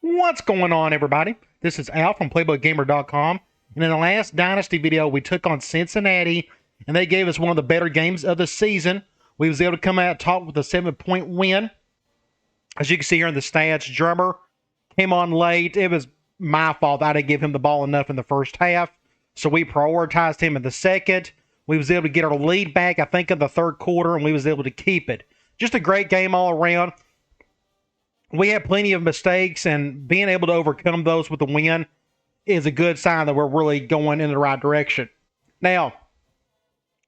What's going on, everybody? This is Al from PlaybookGamer.com, and in the last Dynasty video, we took on Cincinnati, and they gave us one of the better games of the season. We was able to come out top with a 7-point win. As you can see here in the stats, Drummer came on late. It was my fault. I didn't give him the ball enough in the first half, so we prioritized him in the second. We was able to get our lead back, I think, in the third quarter, and we was able to keep it. Just a great game all around. We had plenty of mistakes, and being able to overcome those with a win is a good sign that we're really going in the right direction. Now,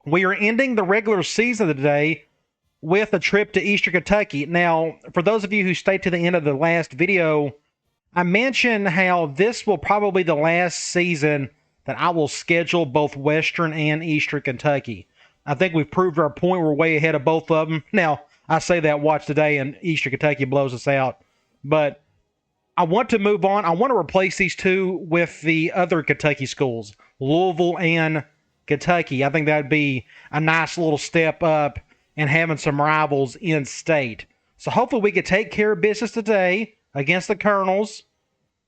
we are ending the regular season today with a trip to Eastern Kentucky. Now, for those of you who stayed to the end of the last video, I mentioned how this will probably be the last season that I will schedule both Western and Eastern Kentucky. I think we've proved our point. We're way ahead of both of them. Now, I say that watch today and Eastern Kentucky blows us out. But I want to move on. I want to replace these two with the other Kentucky schools, Louisville and Kentucky. I think that would be a nice little step up and having some rivals in state. So hopefully we can take care of business today against the Colonels.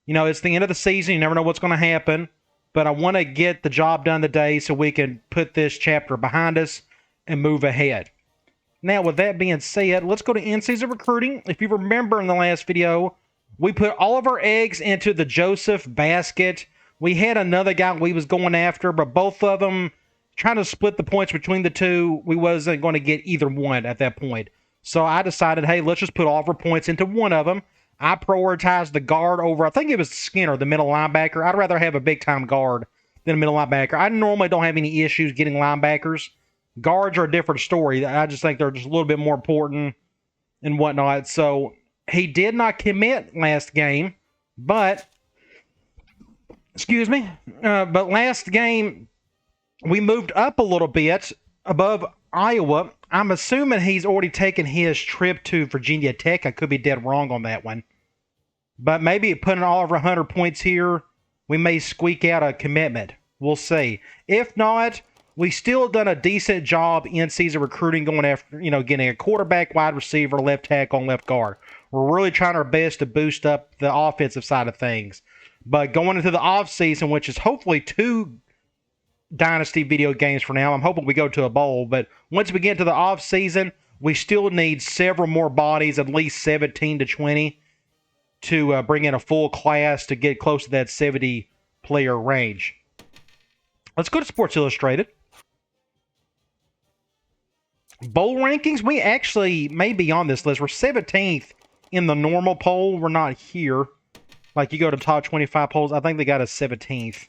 You know, it's the end of the season. You never know what's going to happen. But I want to get the job done today so we can put this chapter behind us and move ahead. Now, with that being said, let's go to in-season recruiting. If you remember in the last video, we put all of our eggs into the Joseph basket. We had another guy we was going after, but both of them, trying to split the points between the two, we wasn't going to get either one at that point. So I decided, hey, let's just put all of our points into one of them. I prioritized the guard over, I think it was Skinner, the middle linebacker. I'd rather have a big-time guard than a middle linebacker. I normally don't have any issues getting linebackers. Guards are a different story. I just think they're just a little bit more important and whatnot. So he did not commit last game, but but last game we moved up a little bit above Iowa. I'm assuming he's already taken his trip to Virginia Tech. I could be dead wrong on that one. But maybe putting all over 100 points here, we may squeak out a commitment. We'll see. If not, we still done a decent job in season recruiting, going after, getting a quarterback, wide receiver, left tackle, and left guard. We're really trying our best to boost up the offensive side of things. But going into the off season, which is hopefully 2 Dynasty video games for now, I'm hoping we go to a bowl. But once we get to the off season, we still need several more bodies, at least 17 to 20, to bring in a full class to get close to that 70 player range. Let's go to Sports Illustrated. Bowl rankings, we actually may be on this list. We're 17th in the normal poll. We're not here. Like, you go to top 25 polls, I think they got us 17th.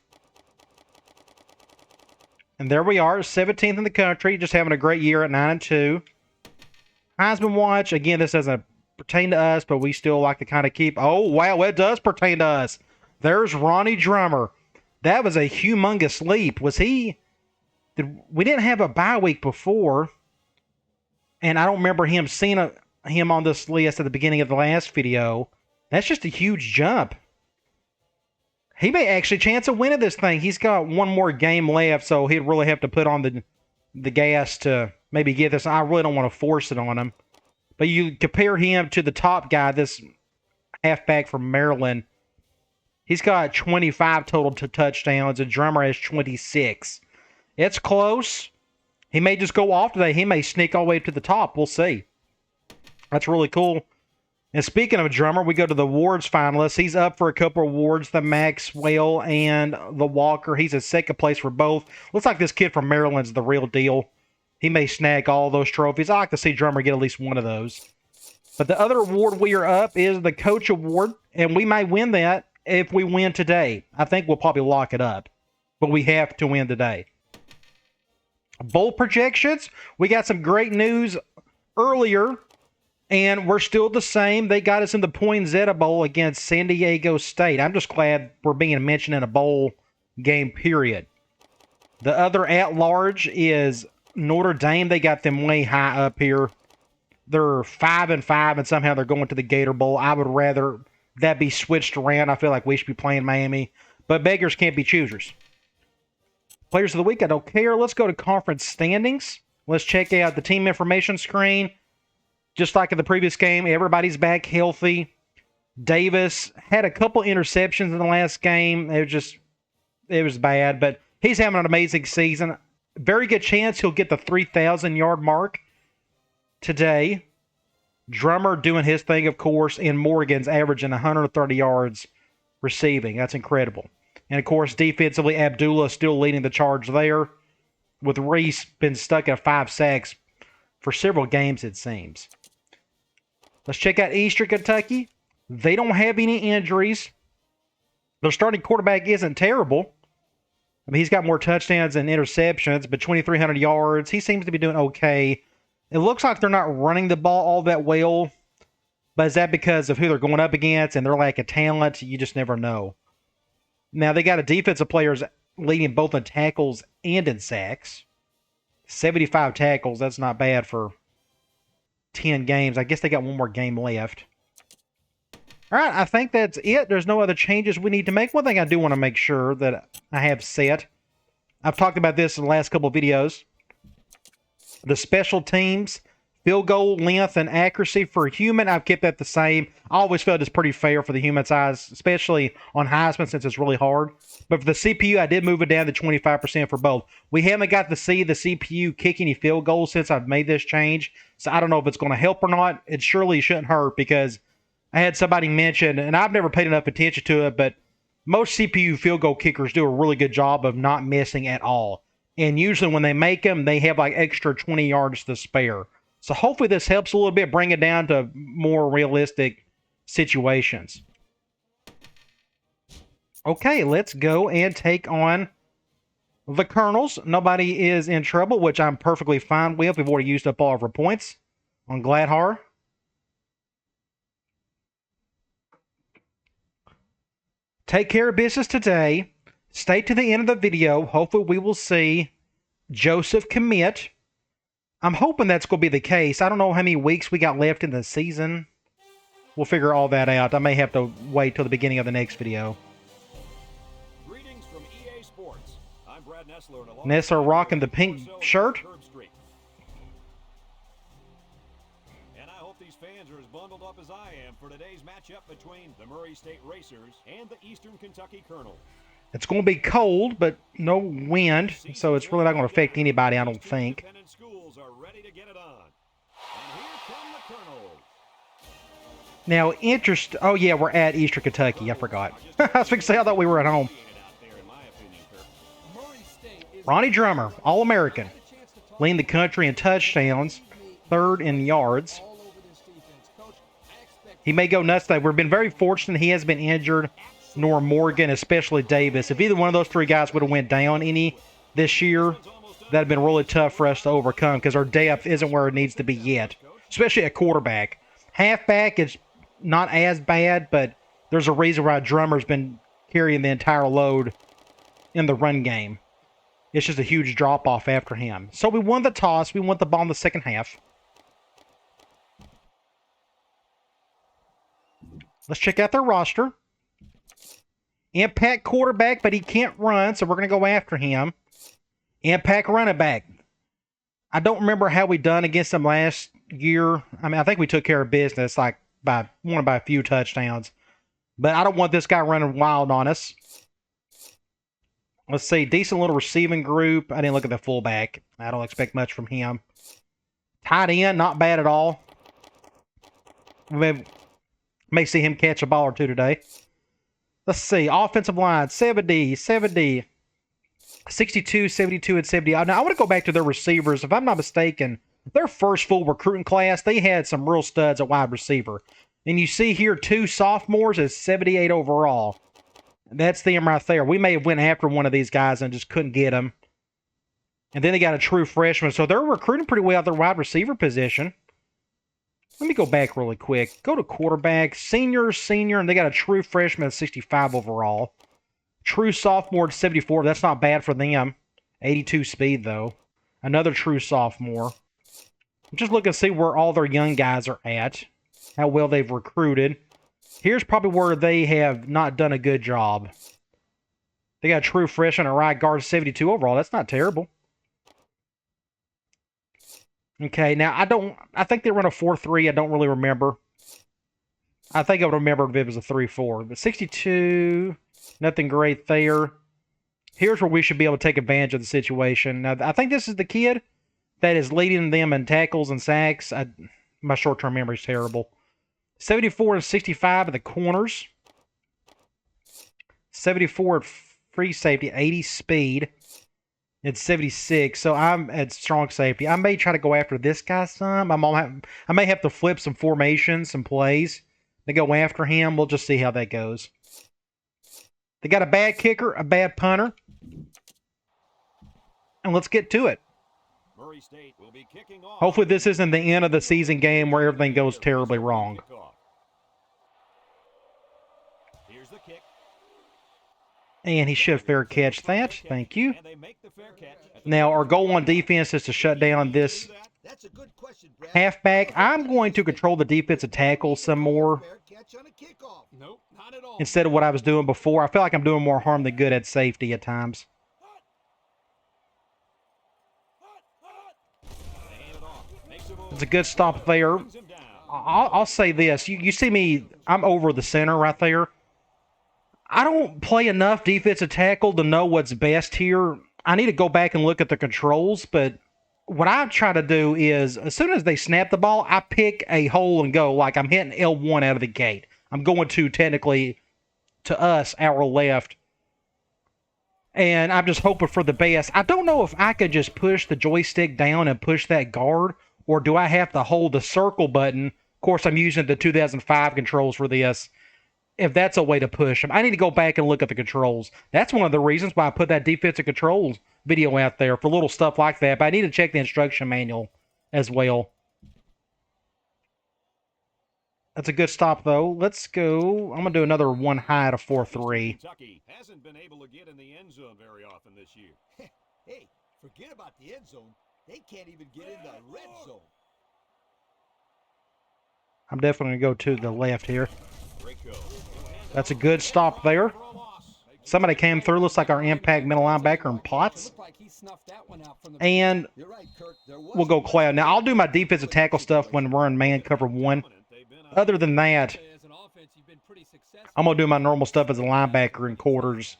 And there we are, 17th in the country, just having a great year at 9-2. Heisman Watch, again, this doesn't pertain to us, but we still like to kind of keep... Oh, wow, it does pertain to us. There's Ronnie Drummer. That was a humongous leap. We didn't have a bye week before. And I don't remember him seeing him on this list at the beginning of the last video. That's just a huge jump. He may actually chance of winning this thing. He's got one more game left, so he'd really have to put on the gas to maybe get this. I really don't want to force it on him. But you compare him to the top guy, this halfback from Maryland. He's got 25 total touchdowns, and Drummer has 26. It's close. He may just go off today. He may sneak all the way to the top. We'll see. That's really cool. And speaking of a Drummer, we go to the awards finalists. He's up for a couple of awards, the Maxwell and the Walker. He's in second place for both. Looks like this kid from Maryland's the real deal. He may snag all those trophies. I like to see Drummer get at least one of those. But the other award we are up is the Coach Award, and we may win that if we win today. I think we'll probably lock it up, but we have to win today. Bowl projections, we got some great news earlier, and we're still the same. They got us in the Poinsettia Bowl against San Diego State. I'm just glad we're being mentioned in a bowl game, period. The other at-large is Notre Dame. They got them way high up here. They're 5-5, and somehow they're going to the Gator Bowl. I would rather that be switched around. I feel like we should be playing Miami, but beggars can't be choosers. Players of the week, I don't care. Let's go to conference standings. Let's check out the team information screen. Just like in the previous game, everybody's back healthy. Davis had a couple interceptions in the last game. It was bad, but he's having an amazing season. Very good chance he'll get the 3,000 yard mark today. Drummer doing his thing, of course, and Morgan's averaging 130 yards receiving. That's incredible. And, of course, defensively, Abdullah still leading the charge there, with Reese been stuck at 5 sacks for several games, it seems. Let's check out Eastern Kentucky. They don't have any injuries. Their starting quarterback isn't terrible. I mean, he's got more touchdowns and interceptions, but 2,300 yards. He seems to be doing okay. It looks like they're not running the ball all that well, but is that because of who they're going up against and their lack of talent? You just never know. Now, they got a defensive players leading both in tackles and in sacks. 75 tackles, that's not bad for 10 games. I guess they got one more game left. All right, I think that's it. There's no other changes we need to make. One thing I do want to make sure that I have set, I've talked about this in the last couple of videos. The special teams, field goal length and accuracy for human, I've kept that the same. I always felt it's pretty fair for the human size, especially on Heisman since it's really hard. But for the CPU, I did move it down to 25% for both. We haven't got to see the CPU kick any field goals since I've made this change, so I don't know if it's going to help or not. It surely shouldn't hurt because I had somebody mention, and I've never paid enough attention to it, but most CPU field goal kickers do a really good job of not missing at all. And usually when they make them, they have like extra 20 yards to spare. So hopefully this helps a little bit, bring it down to more realistic situations. Okay, let's go and take on the Colonels. Nobody is in trouble, which I'm perfectly fine with. We've already used up all of our points on Gladhar. Take care of business today. Stay to the end of the video. Hopefully we will see Joseph commit. I'm hoping that's going to be the case. I don't know how many weeks we got left in the season. We'll figure all that out. I may have to wait till the beginning of the next video. Greetings from EA Sports. I'm Brad Nessler. Nessler rocking the pink shirt. And I hope these fans are as bundled up as I am for today's matchup between the Murray State Racers and the Eastern Kentucky Colonels. It's going to be cold, but no wind, so it's really not going to affect anybody, I don't think. Now, oh yeah, we're at Eastern Kentucky. I forgot. I was fixing to say I thought we were at home. Ronnie Drummer, All-American, leading the country in touchdowns, third in yards. He may go nuts today. We've been very fortunate he has been injured, nor Morgan, especially Davis. If either one of those three guys would have went down any this year, that would have been really tough for us to overcome because our depth isn't where it needs to be yet, especially at quarterback. Halfback is not as bad, but there's a reason why Drummer's been carrying the entire load in the run game. It's just a huge drop-off after him. So we won the toss. We won the ball in the second half. Let's check out their roster. Impact quarterback, but he can't run, so we're going to go after him. Impact running back. I don't remember how we done against them last year. I mean, I think we took care of business, like won by a few touchdowns. But I don't want this guy running wild on us. Let's see, decent little receiving group. I didn't look at the fullback. I don't expect much from him. Tight end, not bad at all. We may see him catch a ball or two today. Let's see, offensive line, 70, 62, 72, and 70. Now, I want to go back to their receivers. If I'm not mistaken, their first full recruiting class, they had some real studs at wide receiver. And you see here, 2 sophomores is 78 overall. That's them right there. We may have went after one of these guys and just couldn't get them. And then they got a true freshman. So they're recruiting pretty well at their wide receiver position. Let me go back really quick. Go to quarterback. Senior, and they got a true freshman at 65 overall. True sophomore at 74. That's not bad for them. 82 speed, though. Another true sophomore. I'm just looking to see where all their young guys are at. How well they've recruited. Here's probably where they have not done a good job. They got a true freshman at right guard 72 overall. That's not terrible. Okay, now I think they run a 4-3. I don't really remember. I think I would remember if it was a 3-4. But 62, nothing great there. Here's where we should be able to take advantage of the situation. Now, I think this is the kid that is leading them in tackles and sacks. My short-term memory is terrible. 74 and 65 at the corners. 74 at free safety, 80 speed. It's 76, so I'm at strong safety. I may try to go after this guy some. I may have to flip some formations, some plays to go after him. We'll just see how that goes. They got a bad kicker, a bad punter. And let's get to it. Murray State will be kicking off. Hopefully this isn't the end of the season game where everything goes terribly wrong. Here's the kick. And he should fair catch that. Thank you. Now, our goal on defense is to shut down this halfback. I'm going to control the defensive tackle some more instead of what I was doing before. I feel like I'm doing more harm than good at safety at times. It's a good stop there. I'll say this. You see me, I'm over the center right there. I don't play enough defensive tackle to know what's best here. I need to go back and look at the controls, but what I try to do is, as soon as they snap the ball, I pick a hole and go, like I'm hitting L1 out of the gate. I'm going to, technically, to us, our left. And I'm just hoping for the best. I don't know if I could just push the joystick down and push that guard, or do I have to hold the circle button? Of course, I'm using the 2005 controls for this. If that's a way to push them. I need to go back and look at the controls. That's one of the reasons why I put that defensive controls video out there for little stuff like that. But I need to check the instruction manual as well. That's a good stop, though. Let's go. I'm going to do another one high to 4-3. Kentucky hasn't been able to get in the end zone very often this year. Hey, forget about the end zone. They can't even get in the red zone. I'm definitely going to go to the left here. That's a good stop there. Somebody came through. Looks like our impact middle linebacker in Potts. And we'll go Cloud. Now, I'll do my defensive tackle stuff when we're in man cover 1. Other than that, I'm going to do my normal stuff as a linebacker in quarters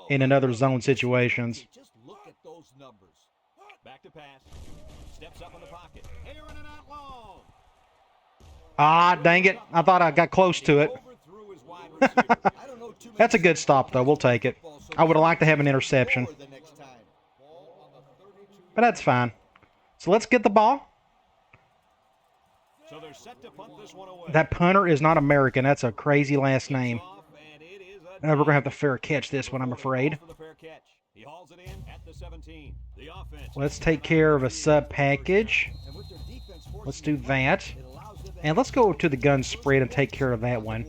and in other zone situations. Just look at those numbers. Back to pass. Steps up in the pocket. Aaron and out long. Ah, dang it. I thought I got close to it. That's a good stop, though. We'll take it. I would have liked to have an interception. But that's fine. So let's get the ball. So they're set to punt this one away. That punter is not American. That's a crazy last name. We're going to have to fair catch this one, I'm afraid. He hauls it in at the 17. The offense. Let's take care of a sub package. Let's do that. And let's go to the gun spread and take care of that one.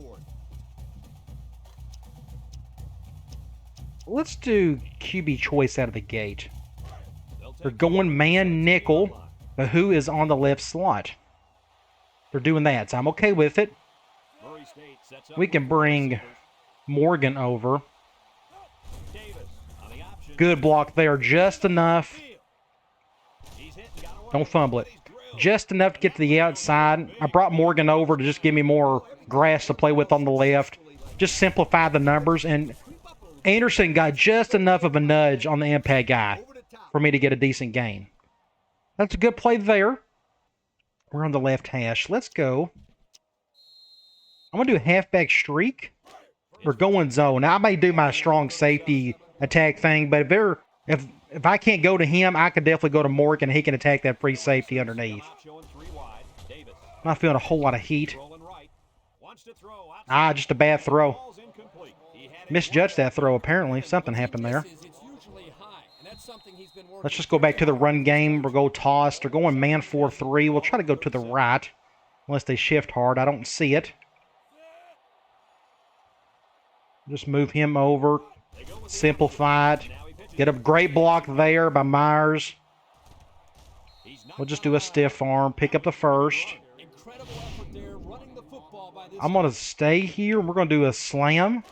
Let's do QB choice out of the gate. They're going man nickel, but who is on the left slot? They're doing that, so I'm okay with it. We can bring Morgan over. Good block there, just enough. Don't fumble it. Just enough to get to the outside. I brought Morgan over to just give me more grass to play with on the left. Just simplify the numbers, and Anderson got just enough of a nudge on the impact guy for me to get a decent gain. That's a good play there. We're on the left hash. Let's go. I'm going to do a halfback streak. We're going zone. Now, I may do my strong safety attack thing, but if I can't go to him, I could definitely go to Morgan. He can attack that free safety underneath. I'm not feeling a whole lot of heat. Just a bad throw. Misjudged that throw, apparently. Something happened there. Let's just go back to the run game. We'll go toss. They're going man 4-3. We'll try to go to the right. Unless they shift hard. I don't see it. Just move him over. Simplify it. Get a great block there by Myers. We'll just do a stiff arm. Pick up the first. I'm going to stay here. We're going to do a slam.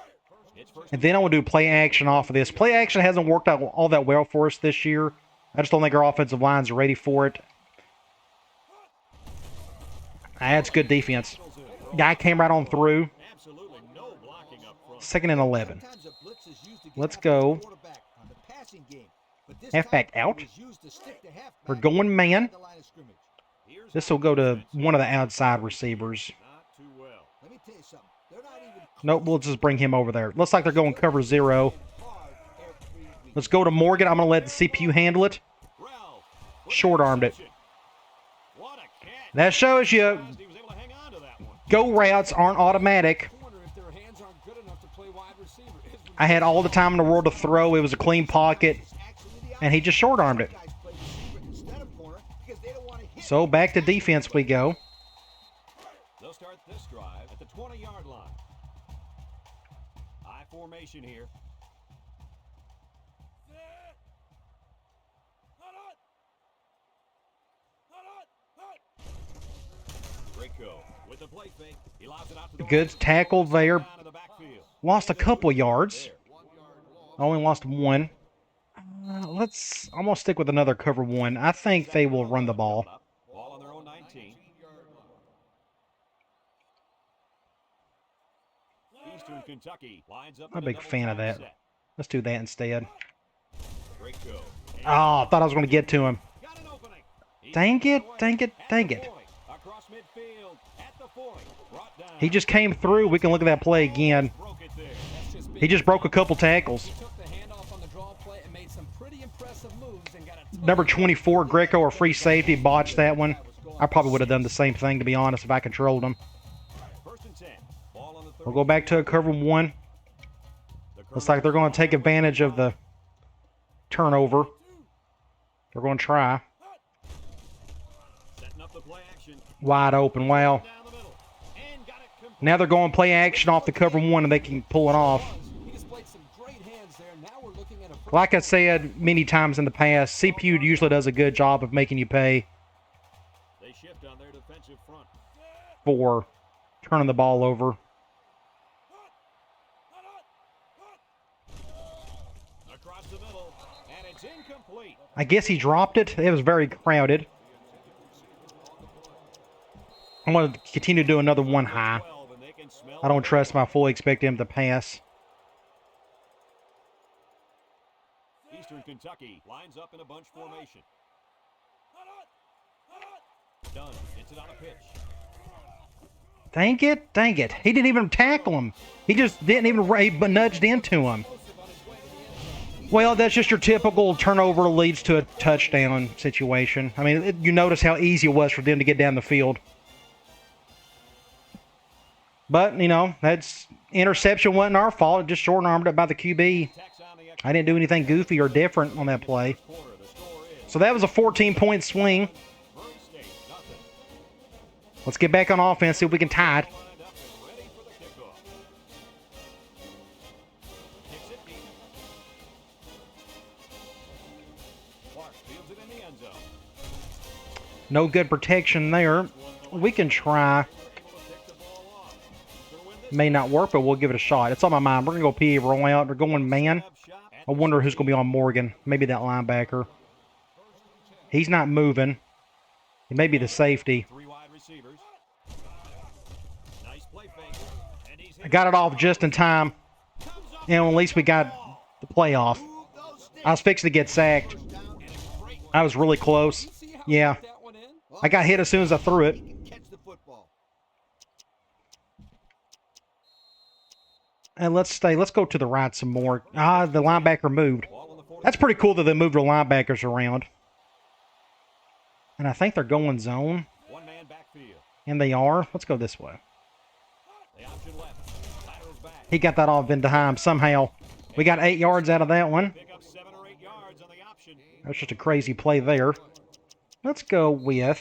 And then I want to do play action off of this. Play action hasn't worked out all that well for us this year. I just don't think our offensive lines are ready for it. That's good defense. Guy came right on through. Absolutely no blocking up front. 2nd and 11. Sometimes a blitz is used to get Let's after the go. quarterback on the passing game, but this Halfback time it out. was used to stick the halfback We're going man. behind the line of scrimmage. Here's This how will go to defense one of the outside receivers. Not too well. Let me tell you something. They're not even Nope, we'll just bring him over there. Looks like they're going cover 0. hard every week. Let's go to Morgan. I'm going to let the CPU handle it. Ralph with Short-armed it. interception. What a catch. That shows you He was able to hang on to that one. go routes aren't automatic. Wonder if their hands aren't good enough to play wide receiver. I had all the time in the world to throw. It was a clean pocket, and he just short-armed it. Guys play receiver instead of corner because they don't want to hit. So back to defense we go. They'll start this drive at the 20-yard line. I formation here. Rico with the play fake. He lobs it out to the Good right. tackle there. Down in the backfield. Lost a couple yards. Only lost 1. I'm going to stick with another cover 1. I think they will run the ball. Ball on their own 19. Eastern Kentucky lines up. I'm a in big double fan of time that. set. Let's do that instead. Rico. Oh, I thought I was going to get to him. Got an opening. He's Dang it, away dang it, at dang the it. 40. Across midfield at the 40. Brought down. He just came through. We can look at that play again. Broke it there. That's just big. He just broke a couple tackles. He took the handoff on the draw play and made some pretty impressive moves and got a Number 24, Greco, or free safety, botched that one. I probably would have done the same thing, to be honest, if I controlled him. First and 10. Ball on the 30. We'll go back to a cover 1. Looks like they're going to take advantage of the turnover. They're going to try. Setting up the play action. Wide open. Wow. Down the middle. And got it complete. Now they're going play action off the cover 1, and they can pull it off. He displayed some great hands there. Now we're looking at a Like I said many times in the past, CPU usually does a good job of making you pay They shift on their defensive front. for turning the ball over. Across the middle. And it's incomplete. I guess he dropped it. It was very crowded. I'm going to continue to do another 1 high. 12, and they can smell I don't trust him. I fully expect him to pass. Eastern Kentucky lines up in a bunch formation. Dunn gets it on a pitch. Dang it, dang it. He didn't even tackle him. He just didn't even but nudged into him. Well, that's just your typical turnover leads to a touchdown situation. I mean, you notice how easy it was for them to get down the field. But, you know, that's interception wasn't our fault. It just short-armed it by the QB. Attacks on the I didn't do anything goofy or different on that play. quarter. The score is So that was a 14-point swing. Murray State, nothing. Let's get back on offense, see if we can tie it. Lined up and ready for the kickoff. Kicks it deep. Clark fields it in the end zone. No good protection there. We can try. Able to pick the ball off. Gonna win this May not work, but we'll give it a shot. It's on my mind. We're going to go PA roll out. We're going man. jab shot. I wonder who's going to be on Morgan. Maybe that linebacker. He's not moving. He may be the safety. 3 wide receivers. Nice play fake. And he's I hit. got it off just in time. Comes off And at least we got the playoff. Move those sticks. I was fixing to get sacked. and a great I was really close. See how Yeah. he got that one in? I got hit as soon as I threw it. He can catch the football. And let's go to the right some more. Ah, the linebacker moved. ball on the 40. That's pretty cool that they moved the linebackers around. And I think they're going zone. One man backfield. And they are. Let's go this way. The option left. Laterals back. He got that off into him somehow. We got 8 yards out of that one. Pick up 7 or 8 yards on the option. That's just a crazy play there. Let's go with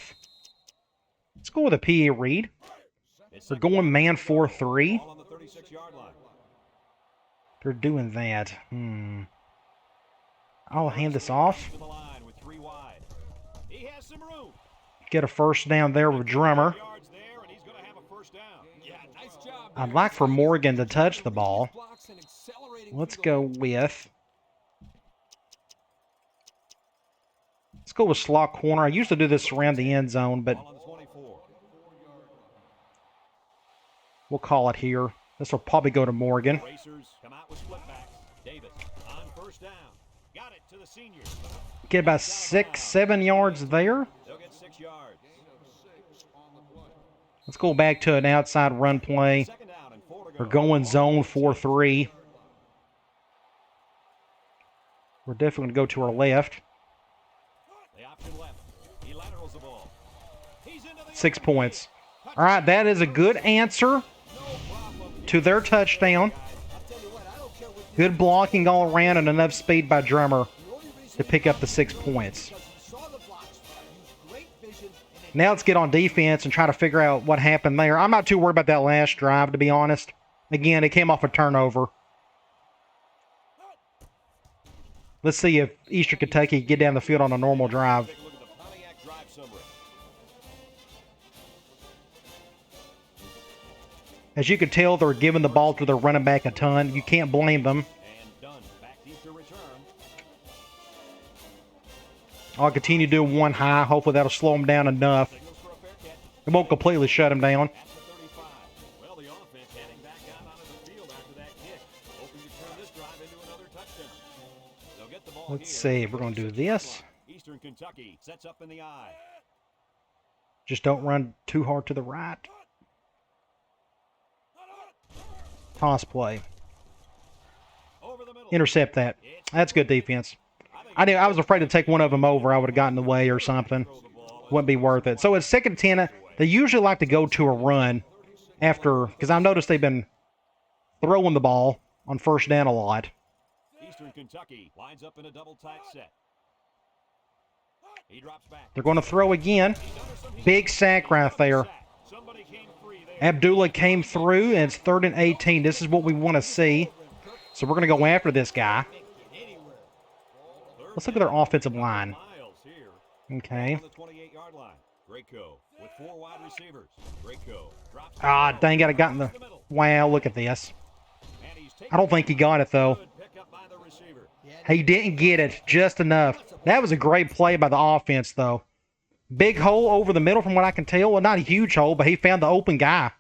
a PA read. It's They're going man 4-3. ball on the 36-yard line. They're doing that. I'll hand this off. To the line with 3 wide. He has some room. Get a first down there with Drummer. Yards there, and he's going to have a first down. Yeah, nice job. I'd like for Morgan to touch the ball. Blocks and accelerating Let's through the go with... Let's go with slot corner. I usually do this around the end zone, but Ball on the 24. We'll call it here. This will probably go to Morgan. Racers come out with split backs. Davis on first down. Got it to the senior. Get about 6, 7 yards there. They'll get 6 yards. Let's go back to an outside run play. Second down and 4 to go. We're going zone 4-3. We're definitely going to go to our left. The option left. He laterals the ball. He's into the 6 points. All right, that is a good answer to their touchdown. Good blocking all around and enough speed by Drummer to pick up the 6 points. Now let's get on defense and try to figure out what happened there. I'm not too worried about that last drive, to be honest. Again, it came off a turnover. Let's see if Eastern Kentucky can get down the field on a normal drive. Take a look at the Pontiac drive summary. As you can tell, they're giving the ball to their running back a ton. You can't blame them. And done. Back deep to return. I'll continue doing one high. Hopefully that'll slow them down enough. Signals for a fair catch. It won't completely shut them down. At the 35. Well, the offense heading back out onto the field after that kick. Hoping to turn this drive into another touchdown. They'll get the ball Let's here. see. We're going to do this. Eastern Kentucky sets up in the eye. Just don't run too hard to the right. Toss play. Over the middle. Intercept that. That's good defense. I was afraid to take one of them over. I would have gotten in the way or something. Wouldn't be worth it. So it's 2nd and 10. They usually like to go to a run after, because I've noticed they've been throwing the ball on first down a lot. Eastern Kentucky lines up in a double tight set. He drops back. They're going to throw again. Big sack right there. Somebody came free there. Abdullah came through, and it's 3rd and 18. This is what we want to see. So we're going to go after this guy. Let's look at their offensive line. Miles here Okay. on the 28-yard line. Draco with 4 wide receivers. Draco drops. Ah, dang it. I got in the... Wow, look at this. And he's taken I don't think he got it, though. good pick up by the receiver. He didn't get it just enough. That was a great play by the offense, though. Big hole over the middle from what I can tell. Well, not a huge hole, but he found the open guy.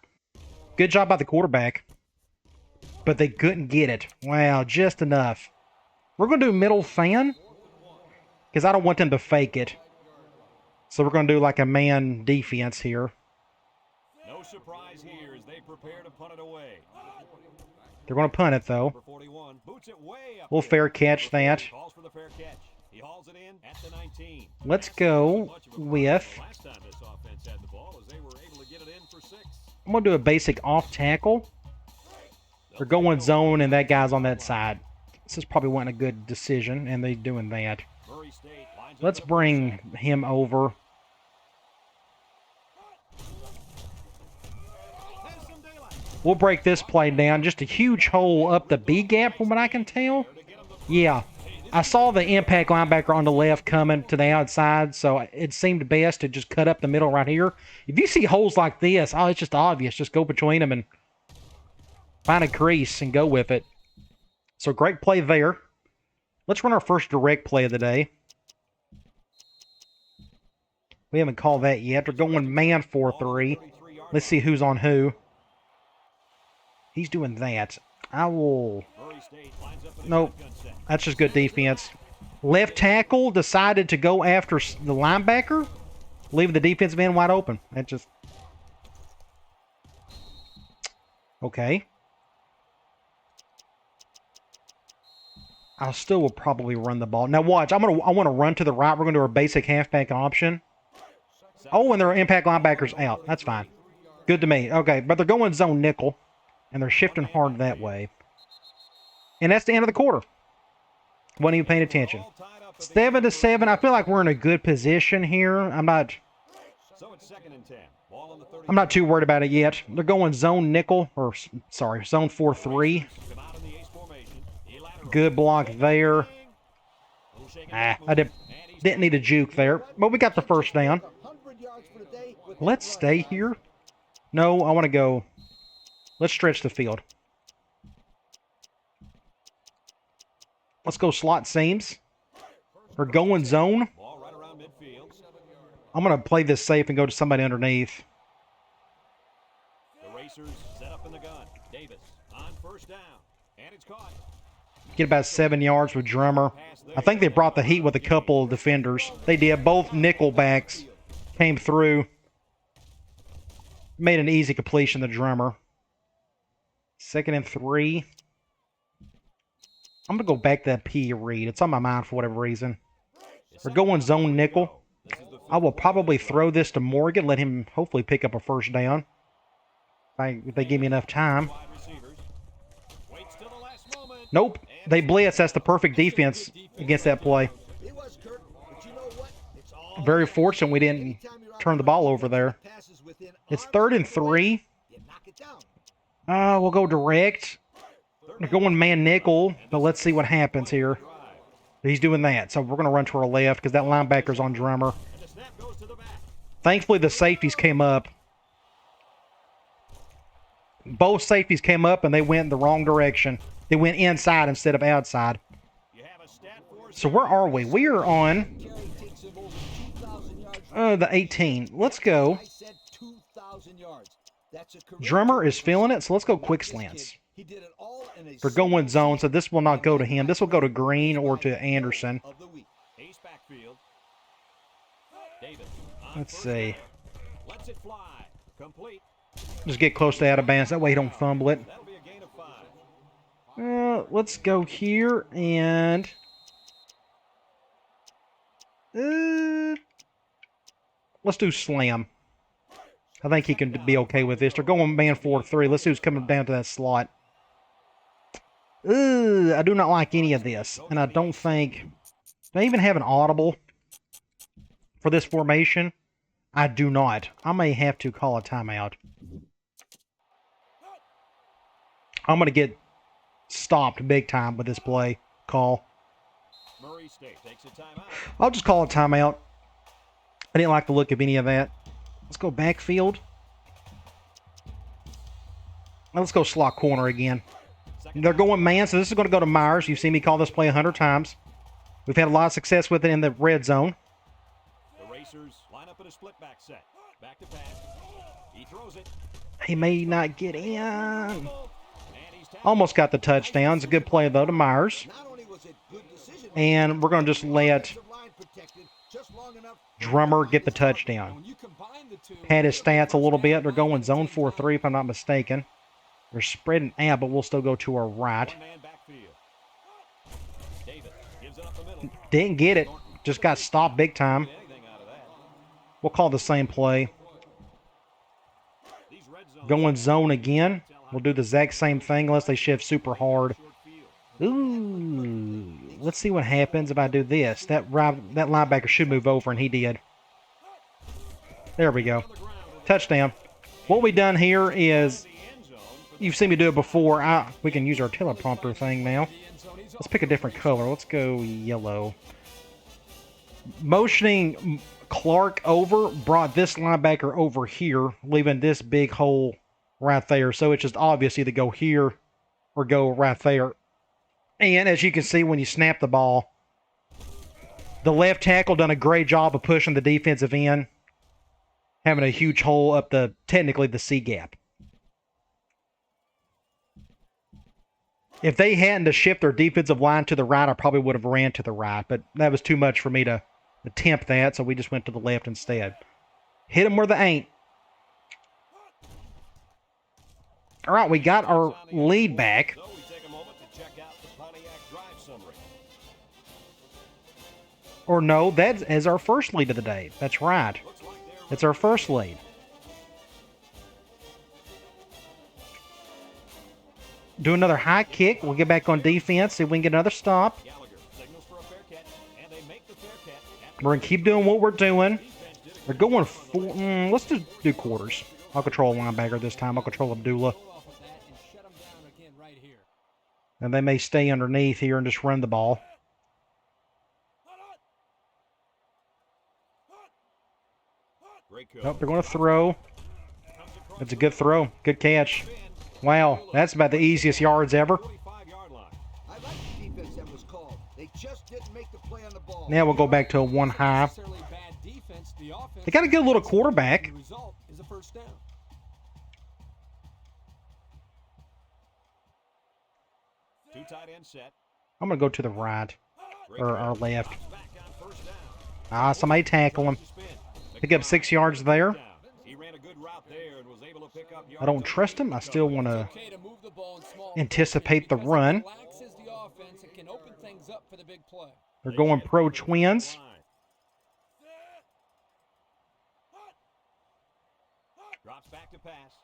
Good job by the quarterback. But they couldn't get it. Wow, just enough. We're going to do middle fan because I don't want them to fake it. So we're going to do like a man defense here. No surprise here as they prepare to punt it away. They're going to punt it, though. Number 41 boots it way up. We'll there. fair catch that. Calls for the fair catch. He hauls it in at the 19. Let's go with... Last time this offense had the ball as they were able to get it in for 6. I'm going to do a basic off tackle. They're going zone, and that guy's on that side. This is probably wasn't a good decision, and they're doing that. Murray State lines up Let's at the bring him over. Has some daylight. We'll break this play down. Just a huge hole up the B gap from what I can tell. Yeah. I saw the impact linebacker on the left coming to the outside, so it seemed best to just cut up the middle right here. If you see holes like this, oh, it's just obvious. Just go between them and find a crease and go with it. So great play there. Let's run our first direct play of the day. We haven't called that yet. They're going man 4-3. Let's see who's on who. He's doing that. I will... Murray State lines up in a Nope. shotgun set. That's just good defense. Left tackle decided to go after the linebacker, leaving the defensive end wide open. That just... Okay. I still will probably run the ball. Now watch, I want to run to the right. We're going to do our basic halfback option. Oh, and their impact linebacker's out. That's fine. Good to me. Okay, but they're going zone nickel, and they're shifting hard that way. And that's the end of the quarter. Wasn't even paying attention. 7-7. I feel like we're in a good position here. I'm not So it's 2nd and 10. Ball on the 30. I'm not too worried about it yet. They're going zone nickel, or sorry, zone 4-3. Come out in the ace formation. He laterals. Good block there. Little shake and I didn't need a juke there, but we got the first down. 100 yards for the day with Let's stay here. No, I want to go. Let's stretch the field. Let's go slot seams. We're going zone. ball right around midfield. I'm going to play this safe and go to somebody underneath. The Racers set up And it's caught. Get about 7 yards with Drummer. I think they brought the heat with a couple of defenders. They did. Both nickelbacks came through. Made an easy completion to Drummer. 2nd and 3. I'm going to go back to that P read. It's on my mind for whatever reason. We're going zone nickel. I will probably throw this to Morgan. Let him hopefully pick up a first down. If they give me enough time. Nope. They blitz. That's the perfect defense against that play. Very fortunate we didn't turn the ball over there. It's 3rd and 3. We'll go direct. They're going man nickel, but let's see what happens here. He's doing that, so we're going to run to our left because that linebacker's on Drummer. Thankfully, the safeties came up. Both safeties came up, and they went in the wrong direction. They went inside instead of outside. So where are we? We are on the 18. Let's go. Drummer is feeling it, so let's go quick slants. They're going zone, so this will not go to him. This will go to Green or to Anderson. Let's see. Just get close to out of bounds. That way he don't fumble it. Let's go here and... let's do slam. I think he can be okay with this. They're going man 4-3. Let's see who's coming down to that slot. I do not like any of this. And I don't think... Do I even have an audible for this formation? I do not. I may have to call a timeout. I'm going to get stopped big time with this play call. I'll just call a timeout. I didn't like the look of any of that. Let's go backfield. Let's go slot corner again. They're going man, so this is going to go to Myers. You've seen me call this play 100 times. We've had a lot of success with it in the red zone. The Racers line up in a split back set. Back to pass. He throws it. He may not get in. Almost got the touchdown. It's a good play, though, to Myers. And we're going to just let Drummer get the touchdown. Pad his stats a little bit. They're going zone 4-3, if I'm not mistaken. They're spreading out, but we'll still go to our right. Didn't get it. Just got stopped big time. We'll call the same play. Going zone again. We'll do the exact same thing unless they shift super hard. Ooh. Let's see what happens if I do this. That linebacker should move over, and he did. There we go. Touchdown. What we done here is, you've seen me do it before. We can use our teleprompter thing now. Let's pick a different color. Let's go yellow. Motioning Clark over brought this linebacker over here, leaving this big hole right there. So it's just obvious either go here or go right there. And as you can see when you snap the ball, the left tackle done a great job of pushing the defensive end, having a huge hole up technically the C gap. If they hadn't to shift their defensive line to the right, I probably would have ran to the right, but that was too much for me to attempt that, so we just went to the left instead. Hit them where they ain't. All right, we got our lead back. Or no, that is our first lead of the day. That's right. It's our first lead. Do another high kick. We'll get back on defense, see if we can get another stop. We're going to keep doing what we're doing. They're going for... let's just do quarters. I'll control linebacker this time. I'll control Abdullah. And they may stay underneath here and just run the ball. Oh, they're going to throw. That's a good throw. Good catch. Wow, that's about the easiest yards ever. Now we'll go back to a one high. They got a good little quarterback. Two tight end set. I'm going to go to the right. Or left. Back on first down. Ah, somebody tackle him. Pick up 6 yards there. He ran a good route there and was able to pick up yards. I don't trust him. I still want to Okay to move the ball in small anticipate the because it run. relaxes the offense and can open things up for the big play. They're going pro twins. Drops back to pass.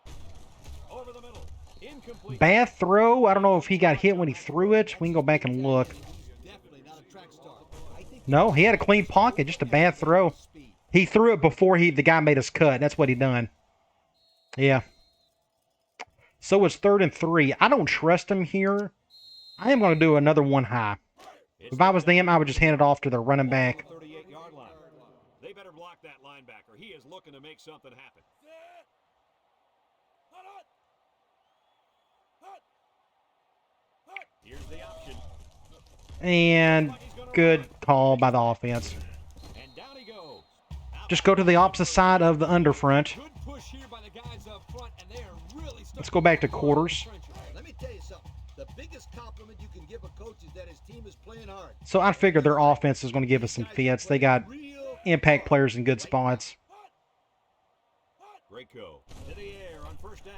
Over the middle. Incomplete. Bad throw. I don't know if he got hit when he threw it. We can go back and look. Definitely not a track star. I think No, he had a clean pocket. Just a bad throw. He threw it before the guy made his cut. That's what he done. Yeah. So it's 3rd and 3. I don't trust him here. I am going to do another one high. If I was them, I would just hand it off to the running back. 38-yard line. They better block that linebacker. He is looking to make something happen. Here's the option. And good call by the offense. And down he goes. Just go to the opposite side of the underfront. Good push here by the guys up front, and they are really Let's go back to quarters. Let me tell you something. The biggest compliment you can give a coach is that his team is playing hard. So I figured their offense is going to give us some fits. They got impact players in good spots. Greco to the air on first down.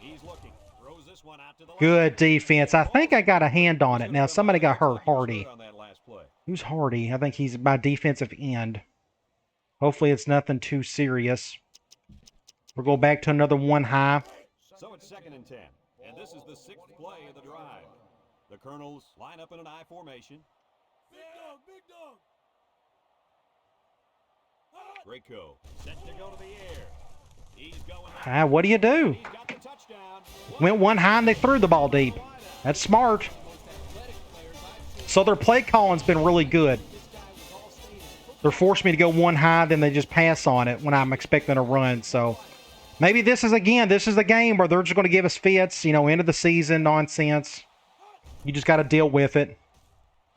He's looking. Throws this one out to the Good defense. I think I got a hand on it. Now, somebody got hurt. Hardy. on that last play. Who's Hardy? I think he's my defensive end. Hopefully it's nothing too serious. We'll go back to another one high. So it's 2nd and 10. And this is the 6th play of the drive. The Colonels line up in an I formation. Big dog, big dog. Greco set to go to the air. He's going. What do you do? He's got the touchdown. Went one high and they threw the ball deep. That's smart. So their play calling's been really good. They're forcing me to go one high, then they just pass on it when I'm expecting a run. So maybe this is the game where they're just going to give us fits, end of the season nonsense. You just got to deal with it.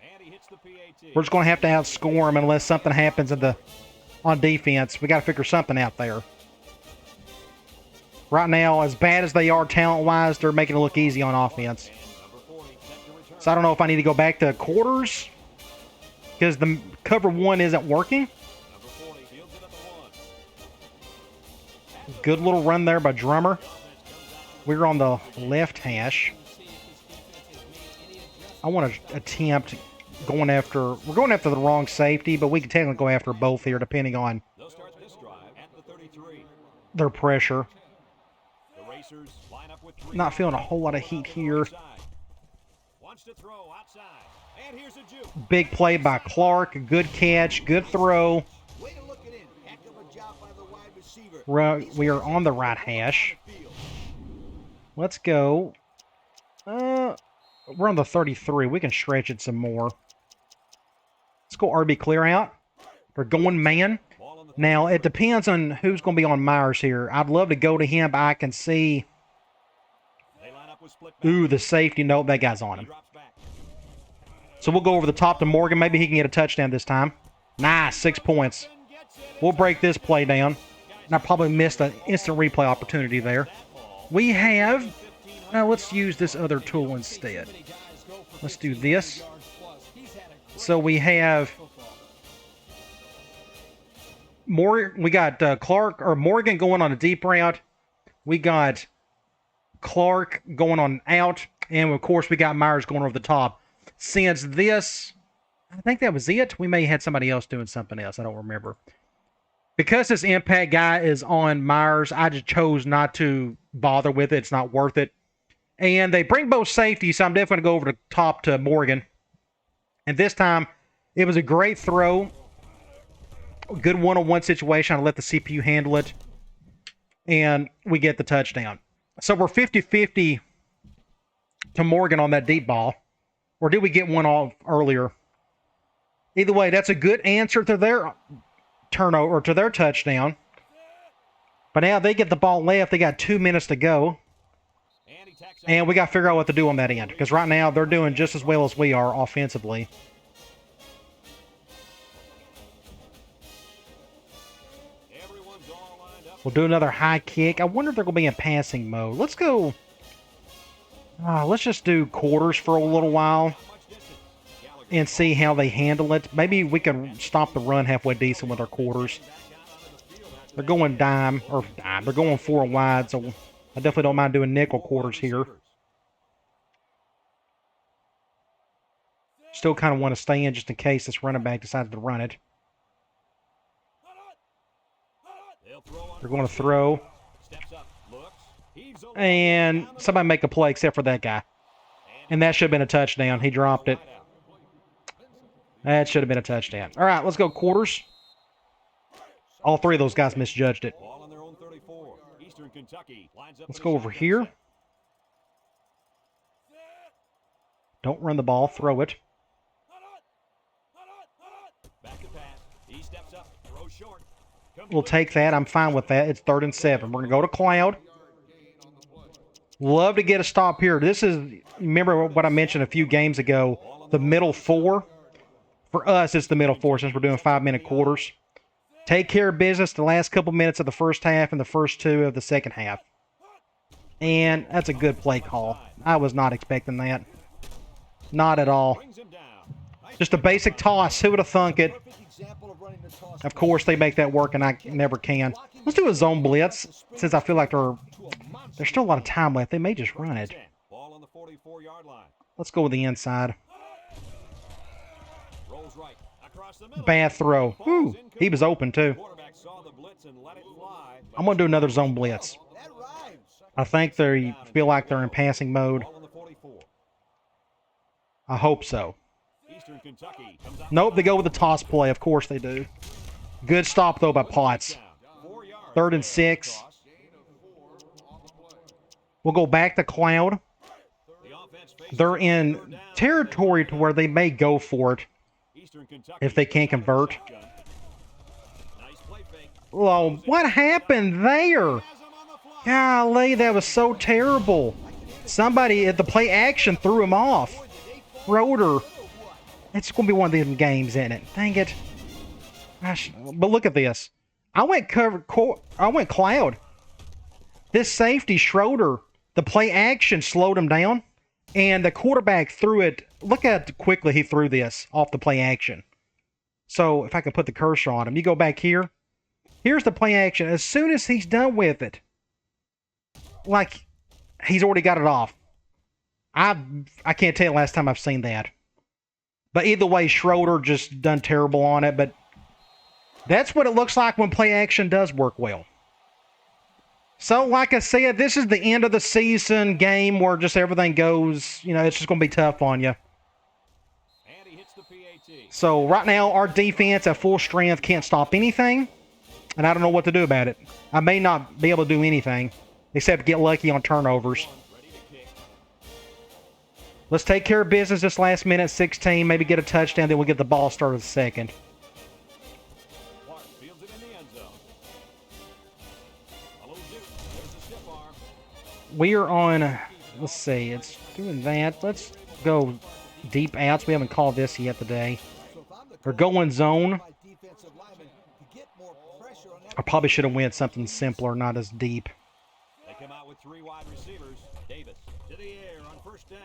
And he hits the PAT. We're just going to have to outscore them unless something happens on defense. We got to figure something out there. Right now, as bad as they are talent-wise, they're making it look easy on offense. So I don't know if I need to go back to quarters because the cover 1 isn't working. Good little run there by Drummer. We're on the left hash. I want to attempt we're going after the wrong safety, but we can technically go after both here depending on their pressure. Not feeling a whole lot of heat here. Big play by Clark. Good catch. Good throw. We are on the right hash. Let's go. We're on the 33. We can stretch it some more. Let's go RB clear out. They're going man. Now, it depends on who's going to be on Myers here. I'd love to go to him, but I can see... Ooh, the safety. Nope, that guy's on him. So we'll go over the top to Morgan. Maybe he can get a touchdown this time. Nice, 6 points. We'll break this play down. And I probably missed an instant replay opportunity there. We have... Now, let's use this other tool instead. Let's do this. So we have... We got Morgan going on a deep route. We got Clark going on out. And, of course, we got Myers going over the top. Since this... I think that was it. We may have had somebody else doing something else. I don't remember. Because this impact guy is on Myers, I just chose not to bother with it. It's not worth it. And they bring both safeties, so I'm definitely going to go over the top to Morgan. And this time, it was a great throw. Good one-on-one situation. I let the CPU handle it. And we get the touchdown. So we're 50-50 to Morgan on that deep ball. Or did we get one off earlier? Either way, that's a good answer to their turnover, or to their touchdown. But now they get the ball left. They got 2 minutes to go. And we got to figure out what to do on that end. Because right now, they're doing just as well as we are offensively. We'll do another high kick. I wonder if they're going to be in passing mode. Let's go. Let's just do quarters for a little while and see how they handle it. Maybe we can stop the run halfway decent with our quarters. They're going dime. They're going 4 wide, so I definitely don't mind doing nickel quarters here. Still kind of want to stay in just in case this running back decides to run it. They're going to throw. And somebody make a play except for that guy. And that should have been a touchdown. He dropped it. That should have been a touchdown. All right, let's go quarters. All 3 of those guys misjudged it. Let's go over here. Don't run the ball. Throw it. We'll take that. I'm fine with that. It's 3rd and 7. We're going to go to Cloud. Love to get a stop here. This is, remember what I mentioned a few games ago, the middle 4. For us, it's the middle 4 since we're doing 5-minute quarters. Take care of business the last couple minutes of the first half and the first 2 of the second half. And that's a good play call. I was not expecting that. Not at all. Just a basic toss. Who would have thunk it? Of course, they make that work, and I never can. Let's do a zone blitz, since I feel like there's still a lot of time left. They may just run it. Let's go with the inside. Bad throw. Whew, he was open, too. I'm going to do another zone blitz. I think they feel like they're in passing mode. I hope so. Nope, they go with the toss play. Of course they do. Good stop, though, by Potts. 3rd and 6. We'll go back to Cloud. They're in territory to where they may go for it if they can't convert. Oh, what happened there? Golly, that was so terrible. Somebody at the play action threw him off. Roeder. It's going to be one of them games, isn't it? Dang it. But look at this. I went Cloud. This safety, Schroeder, the play action slowed him down, and the quarterback threw it. Look at how quickly he threw this off the play action. So if I can put the cursor on him, you go back here. Here's the play action. As soon as he's done with it, like he's already got it off. I can't tell you the last time I've seen that. But either way, Schroeder just done terrible on it. But that's what it looks like when play action does work well. So, like I said, this is the end of the season game where just everything goes, it's just going to be tough on you. So, right now, our defense at full strength can't stop anything. And I don't know what to do about it. I may not be able to do anything except get lucky on turnovers. Let's take care of business this last minute, 16. Maybe get a touchdown, then we'll get the ball started the second. We are on, let's see, it's doing that. Let's go deep outs. We haven't called this yet today. We're going zone. I probably should have went something simpler, not as deep. They come out with 3 wide receivers. Davis to the air on first down.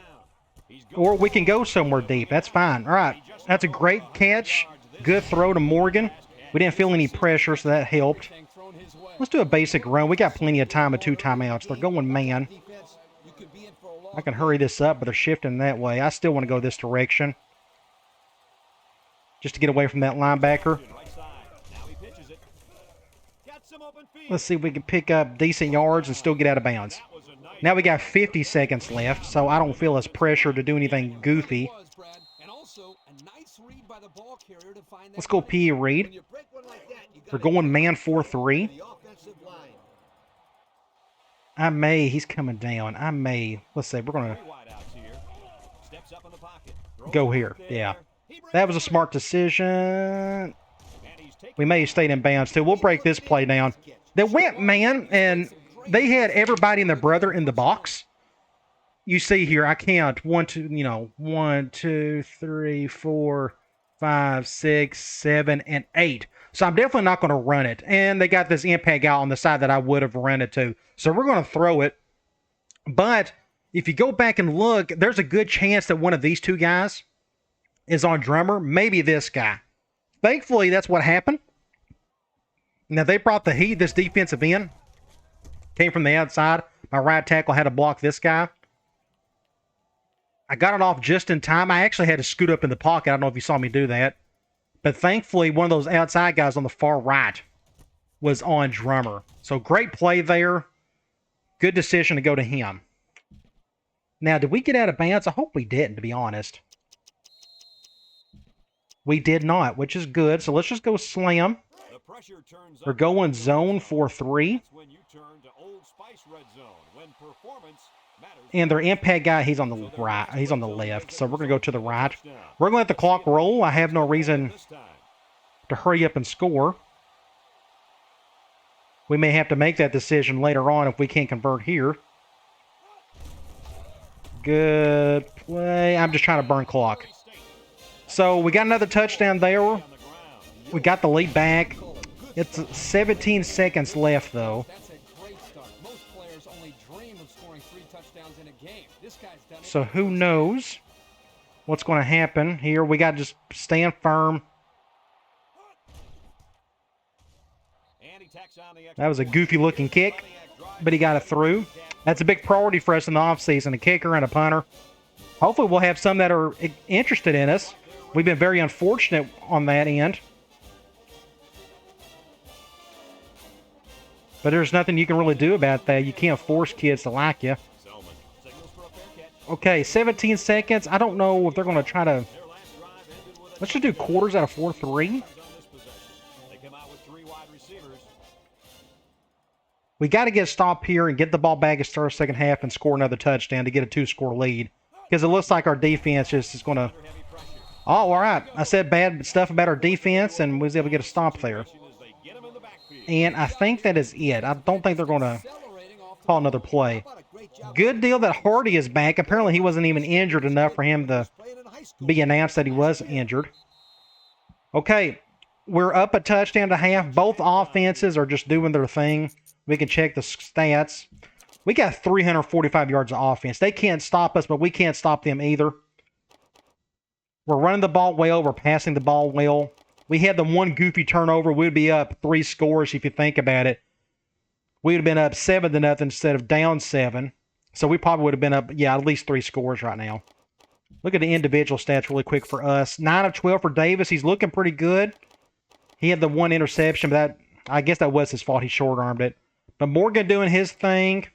Or we can go somewhere deep. That's fine. All right. That's a great catch. Good throw to Morgan. We didn't feel any pressure, so that helped. Let's do a basic run. We got plenty of time with 2 timeouts. They're going man. I can hurry this up, but they're shifting that way. I still want to go this direction. Just to get away from that linebacker. Let's see if we can pick up decent yards and still get out of bounds. Now we got 50 seconds left, so I don't feel as pressure to do anything goofy. Let's go P. Reed. We're going man 4-3. He's coming down. Let's see, we're going to go here. Yeah. That was a smart decision. We may have stayed in bounds too. We'll break this play down. They went man, and they had everybody and their brother in the box. You see here, I count 1, 2, 3, 4, 5, 6, 7, and 8. So I'm definitely not going to run it. And they got this impact guy on the side that I would have run it to. So we're going to throw it. But if you go back and look, there's a good chance that one of these two guys is on drummer, maybe this guy. Thankfully, that's what happened. Now, they brought the heat. This defensive end came from the outside. My right tackle had to block this guy. I got it off just in time. I actually had to scoot up in the pocket. I don't know if you saw me do that. But thankfully, one of those outside guys on the far right was on drummer. So great play there. Good decision to go to him. Now, did we get out of bounds? I hope we didn't, to be honest. We did not, which is good. So let's just go slam. We're going zone 4-3. And their impact guy, he's on the right. He's on the left. So we're going to go to the right. We're going to let the clock roll. I have no reason to hurry up and score. We may have to make that decision later on if we can't convert here. Good play. I'm just trying to burn clock. So we got another touchdown there. We got the lead back. It's 17 seconds left, though. So who knows what's going to happen here. We got to just stand firm. That was a goofy-looking kick, but he got it through. That's a big priority for us in the offseason, a kicker and a punter. Hopefully we'll have some that are interested in us. We've been very unfortunate on that end. But there's nothing you can really do about that. You can't force kids to like you. Okay, 17 seconds. I don't know if they're going to try to... Let's just do quarters out of 4-3. We got to get a stop here and get the ball back at start second half and score another touchdown to get a 2-score lead. Because it looks like our defense just is going to... Oh, all right. I said bad stuff about our defense, and we was able to get a stop there. And I think that is it. I don't think they're going to call another play. Good deal that Hardy is back. Apparently he wasn't even injured enough for him to be announced that he was injured. Okay, we're up a touchdown and a half. Both offenses are just doing their thing. We can check the stats. We got 345 yards of offense. They can't stop us, but we can't stop them either. We're running the ball well. We're passing the ball well. We had the one goofy turnover. We'd be up 3 scores if you think about it. We would have been up 7-0 instead of down 7. So we probably would have been up, at least 3 scores right now. Look at the individual stats really quick for us. 9 of 12 for Davis. He's looking pretty good. He had the 1 interception, but I guess that was his fault. He short-armed it. But Morgan doing his thing.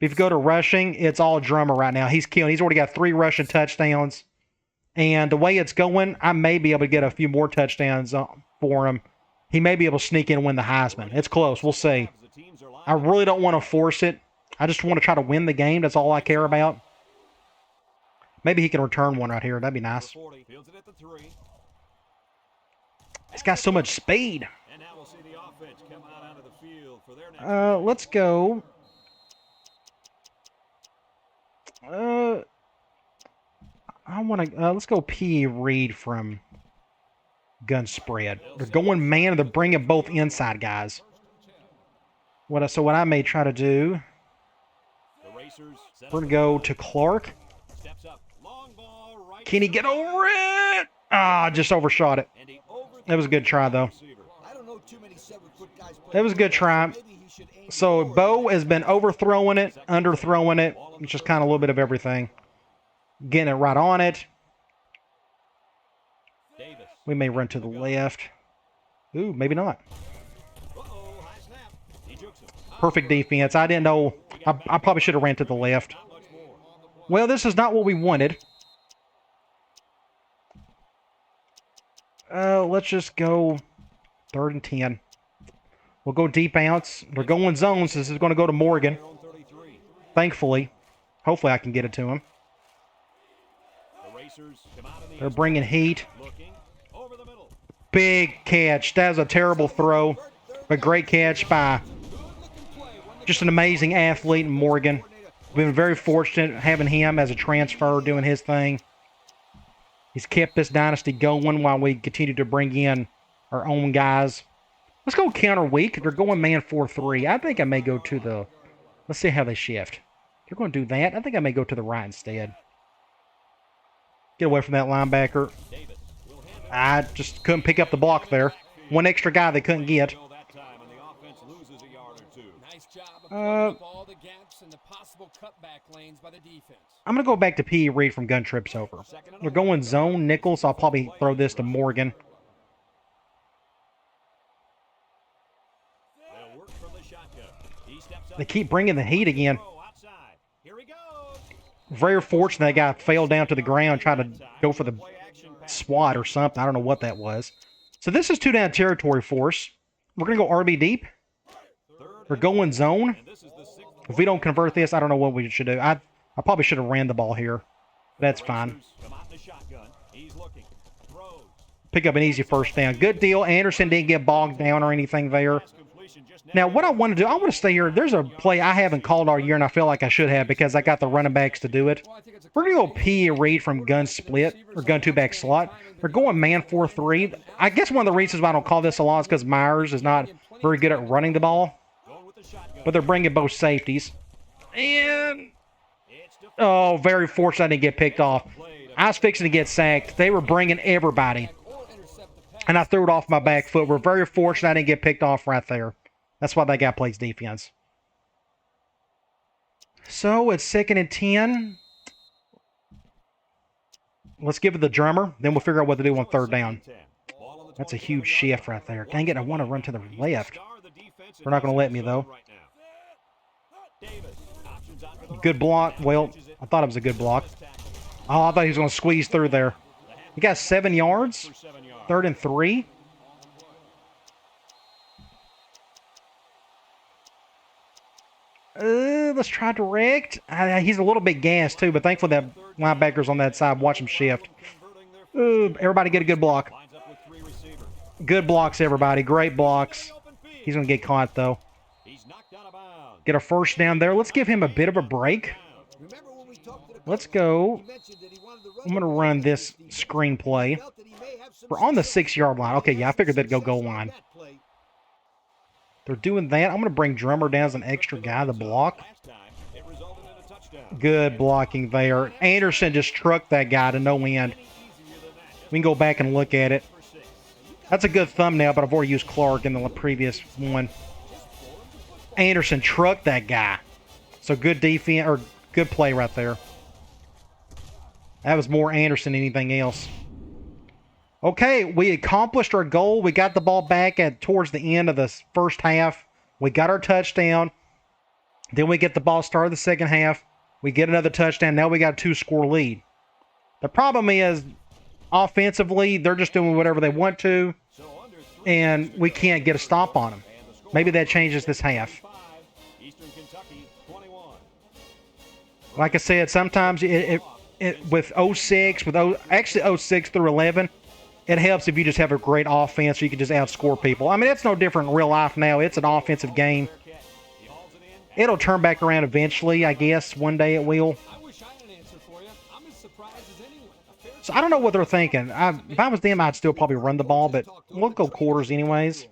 If you go to rushing, it's all Drummer right now. He's killing. He's already got 3 rushing touchdowns. And the way it's going, I may be able to get a few more touchdowns for him. He may be able to sneak in and win the Heisman. It's close. We'll see. I really don't want to force it. I just want to try to win the game. That's all I care about. Maybe he can return one right here. That'd be nice. He's got so much speed. Let's go. I want to. Let's go P. Reed from gun spread. They're going man, and they're bringing both inside guys. So what I may try to do, we're going to go to Clark. Can he get over it? Just overshot it. That was a good try, though. That was a good try. So Bo has been overthrowing it, underthrowing it. It's just kind of a little bit of everything. Getting it right on it. We may run to the left. Ooh, maybe not. Perfect defense. I didn't know. I probably should have ran to the left. Well, this is not what we wanted. Let's just go 3rd and 10. We'll go deep outs. We're going zones. This is going to go to Morgan. Thankfully. Hopefully I can get it to him. They're bringing heat. Big catch. That was a terrible throw. But great catch by just an amazing athlete, Morgan. We've been very fortunate having him as a transfer, doing his thing. He's kept this dynasty going while we continue to bring in our own guys. Let's go counter weak. They're going man 4-3. I think I may go to the... Let's see how they shift. They're going to do that. I think I may go to the right instead. Get away from that linebacker. I just couldn't pick up the block there. One extra guy they couldn't get. Nice job of plugging up all the gaps and the possible cutback lanes by the defense. I'm going to go back to P.E. Reed from gun trips over. We're going zone nickel, so I'll probably throw this to Morgan. They keep bringing the heat again. Very fortunate that guy fell down to the ground trying to go for the swat or something. I don't know what that was. So this is 2-down territory for us. We're going to go RB deep. We're going zone. If we don't convert this, I don't know what we should do. I probably should have ran the ball here. That's fine. Pick up an easy first down. Good deal. Anderson didn't get bogged down or anything there. Now, what I want to do, I want to stay here. There's a play I haven't called all year, and I feel like I should have because I got the running backs to do it. We're going to go P.E. Reed from gun split or gun two-back slot. We're going man 4-3. I guess one of the reasons why I don't call this a lot is because Myers is not very good at running the ball. But they're bringing both safeties. And, oh, very fortunate I didn't get picked off. I was fixing to get sacked. They were bringing everybody. And I threw it off my back foot. We're very fortunate I didn't get picked off right there. That's why that guy plays defense. So it's 2nd and 10. Let's give it the drummer. Then we'll figure out what to do on 3rd down. That's a huge shift right there. Dang it, I want to run to the left. They're not going to let me, though. Good block. Well, I thought it was a good block. Oh, I thought he was going to squeeze through there. He got 7 yards. 3rd and 3. Let's try direct. He's a little bit gassed, too, but thankfully that linebacker's on that side. Watch him shift. Everybody get a good block. Good blocks, everybody. Great blocks. He's going to get caught, though. Get a first down there. Let's give him a bit of a break. Let's go. I'm going to run this screen play. We're on the 6-yard line. Okay, yeah, I figured they'd go goal line. They're doing that. I'm going to bring Drummer down as an extra guy to block. Good blocking there. Anderson just trucked that guy to no end. We can go back and look at it. That's a good thumbnail, but I've already used Clark in the previous one. Anderson trucked that guy. So good defense, or good play right there. That was more Anderson than anything else. Okay, we accomplished our goal. We got the ball back towards the end of the first half. We got our touchdown. Then we get the ball started the second half. We get another touchdown. Now we got a 2-score lead. The problem is, offensively, they're just doing whatever they want to, and we can't get a stop on them. Maybe that changes this half. Like I said, sometimes with 06, actually 06 through 11, it helps if you just have a great offense, so you can just outscore people. I mean, it's no different in real life now. It's an offensive game. It'll turn back around eventually, I guess. One day it will. So I don't know what they're thinking. If I was them, I'd still probably run the ball, but we'll go quarters anyways.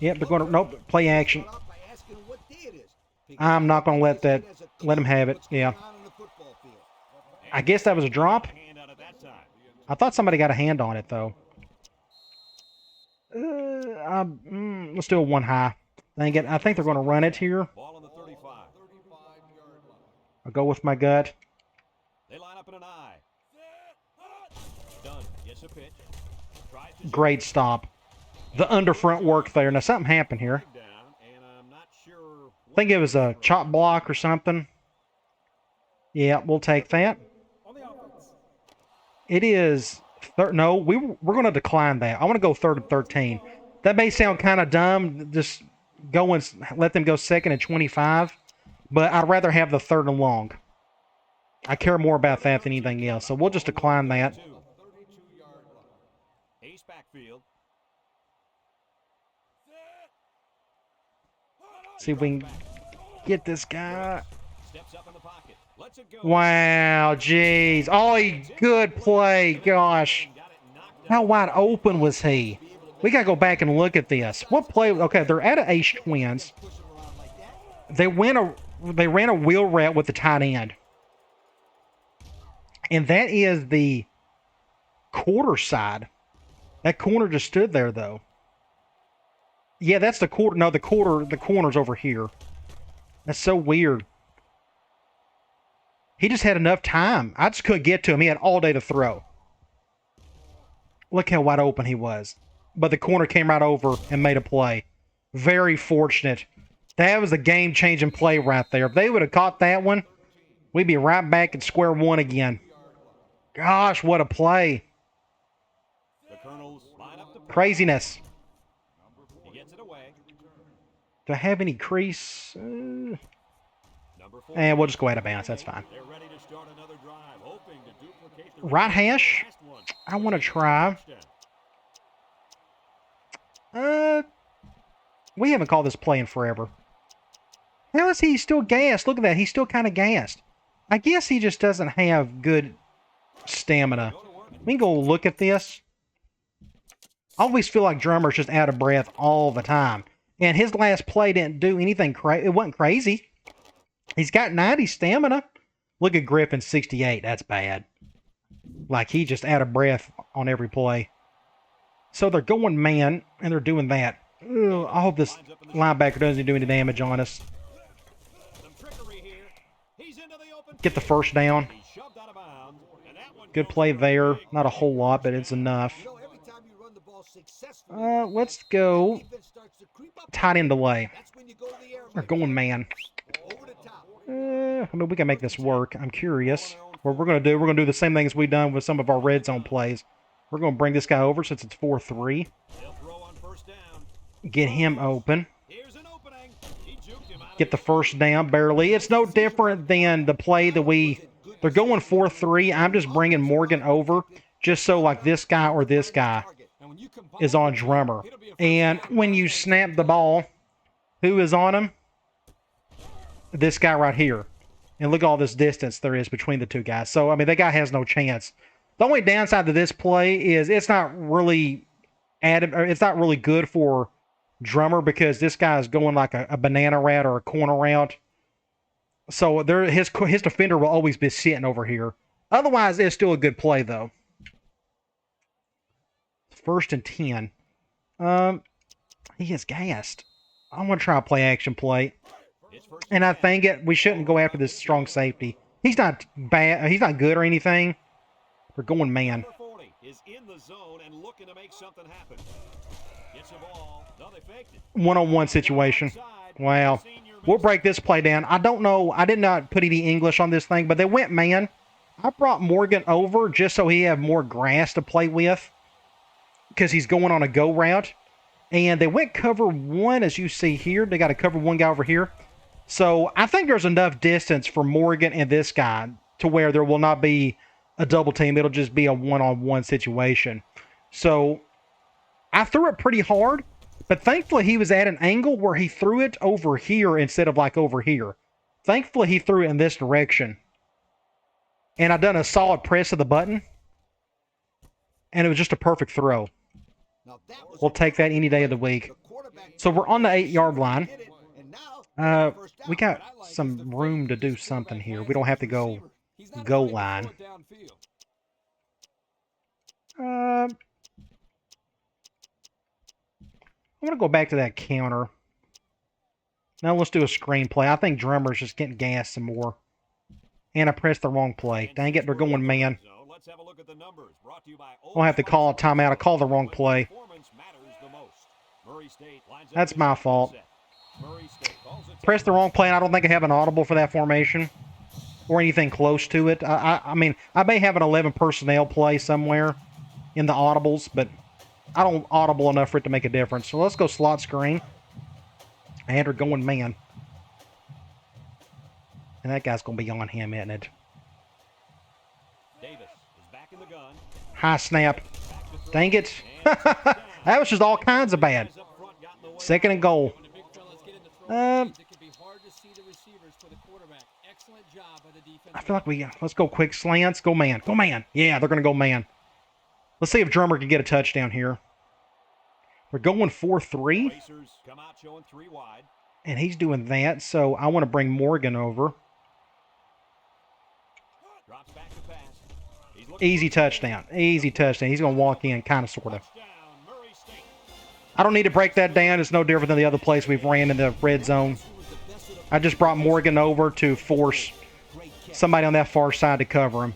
Yep, they're going to, nope, play action. I'm not going to let them have it. Yeah. I guess that was a drop. I thought somebody got a hand on it, though. Let's do a one high. Dang it. I think they're going to run it here. I'll go with my gut. Great stop. The underfront work there. Now, something happened here. I think it was a chop block or something. Yeah, we'll take that. It is... No, we're going to decline that. I want to go 3rd and 13. That may sound kind of dumb. Just go and let them go 2nd and 25. But I'd rather have the 3rd and long. I care more about that than anything else. So we'll just decline that. See if we can get this guy. Wow, jeez. Oh, good play. Gosh. How wide open was he? We got to go back and look at this. What play? Okay, they're at Ace Twins. They went they ran a wheel route with the tight end. And that is the quarter side. That corner just stood there, though. Yeah, that's the quarter. No, the corner's over here. That's so weird. He just had enough time. I just couldn't get to him. He had all day to throw. Look how wide open he was. But the corner came right over and made a play. Very fortunate. That was a game-changing play right there. If they would have caught that one, we'd be right back at square one again. Gosh, what a play. Craziness. Do I have any crease? And we'll just go out of bounds. That's fine. Right hash. I want to try. We haven't called this play in forever. How is he still gassed? Look at that. He's still kind of gassed. I guess he just doesn't have good stamina. We can go look at this. I always feel like Drummer's just out of breath all the time. And his last play didn't do anything crazy. It wasn't crazy. He's got 90 stamina. Look at Griffin, 68. That's bad. Like, he just out of breath on every play. So they're going man, and they're doing that. Ugh, I hope this linebacker doesn't do any damage on us. Get the first down. Good play there. Not a whole lot, but it's enough. Let's go tight end delay. We're going man. I mean, we can make this work. I'm curious. What we're going to do the same thing as we've done with some of our red zone plays. We're going to bring this guy over since it's 4-3. Get him open. Get the first down, barely. It's no different than the play that they're going 4-3. I'm just bringing Morgan over just so like this guy or this guy is on Drummer. And when you snap the ball, who is on him? This guy right here. And look at all this distance there is between the two guys. So, I mean, that guy has no chance. The only downside to this play is it's not really good for Drummer because this guy is going like a banana route or a corner route. So his defender will always be sitting over here. Otherwise, it's still a good play, though. 1st and 10. He is gassed. I want to try a play action play. And I think we shouldn't go after this strong safety. He's not bad. He's not good or anything. We're going man. One-on-one situation. Wow. We'll break this play down. I don't know. I did not put any English on this thing, but they went man. I brought Morgan over just so he have more grass to play with because he's going on a go route. And they went cover one, as you see here. They got to cover one guy over here. So I think there's enough distance for Morgan and this guy to where there will not be a double team. It'll just be a one-on-one situation. So I threw it pretty hard, but thankfully he was at an angle where he threw it over here instead of like over here. Thankfully he threw it in this direction. And I done a solid press of the button. And it was just a perfect throw. We'll take that any day of the week. So we're on the 8-yard line. We got some room to do something here. We don't have to go goal line. I'm going to go back to that counter. Now let's do a screenplay. I think Drummer's just getting gassed some more. And I pressed the wrong play. Dang it, they're going man. I'll have to call a timeout. I called the wrong play. That's my fault. Pressed the wrong play, and I don't think I have an audible for that formation or anything close to it. I mean, I may have an 11 personnel play somewhere in the audibles, but I don't audible enough for it to make a difference. So let's go slot screen. And we're going man. And that guy's going to be on him, isn't it? High snap. Dang it. That was just all kinds of bad. 2nd and goal. I feel like let's go quick slants. Go man. Go man. Yeah, they're going to go man. Let's see if Drummer can get a touchdown here. We're going 4-3. And he's doing that, so I want to bring Morgan over. Drops back to pass. He's Easy touchdown. Easy touchdown. He's going to walk in, kind of, sort of. touchdown, Murray State. I don't need to break that down. It's no different than the other place we've ran in the red zone. I just brought Morgan over to force somebody on that far side to cover him.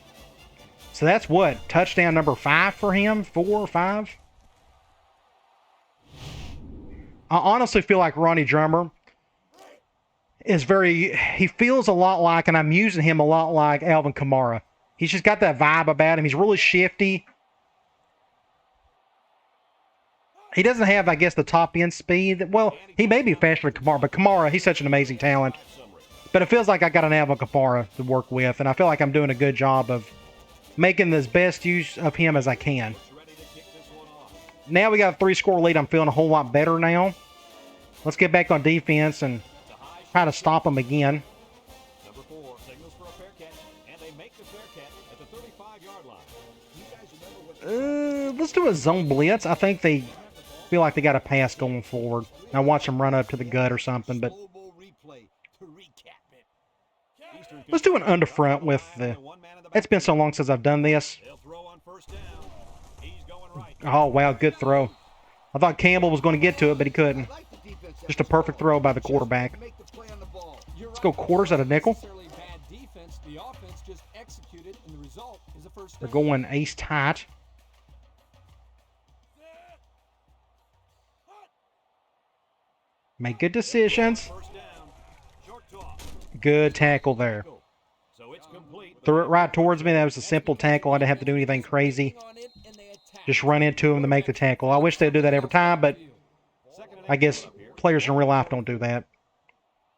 So that's what? Touchdown number 5 for him? 4 or 5? I honestly feel like Ronnie Drummer is he feels a lot like, and I'm using him a lot like Alvin Kamara. He's just got that vibe about him. He's really shifty. He doesn't have, I guess, the top end speed. Well, he may be faster than Kamara, but Kamara, he's such an amazing talent. But it feels like I got an Alvin Kamara to work with, and I feel like I'm doing a good job of making the best use of him as I can. Now we got a 3-score lead. I'm feeling a whole lot better now. Let's get back on defense and try to stop them again. Number 4 signals for a fair catch, and they make the fair catch at the 35-yard line. You guys remember what Let's do a zone blitz. I think they feel like they got a pass going forward. I watch them run up to the gut or something, but slow-mo replay to recap it. let's do an under front with the... It's been so long since I've done this. They'll throw on first down. He's going right. Oh, wow, good throw. I thought Campbell was going to get to it, but he couldn't. Like the defense Just a perfect throw by the quarterback. make the play on the ball. Let's go quarters at a nickel. Necessarily bad defense. The offense just executed, and the result is a first They're down. going ace tight. Make good decisions. First down. Short toss. Good tackle there. So it's complete. Threw it right towards me. That was a simple tackle. I didn't have to do anything crazy. On it, and they attack. Just run into him to make the tackle. I wish they'd do that every time, but I guess players in real life don't do that.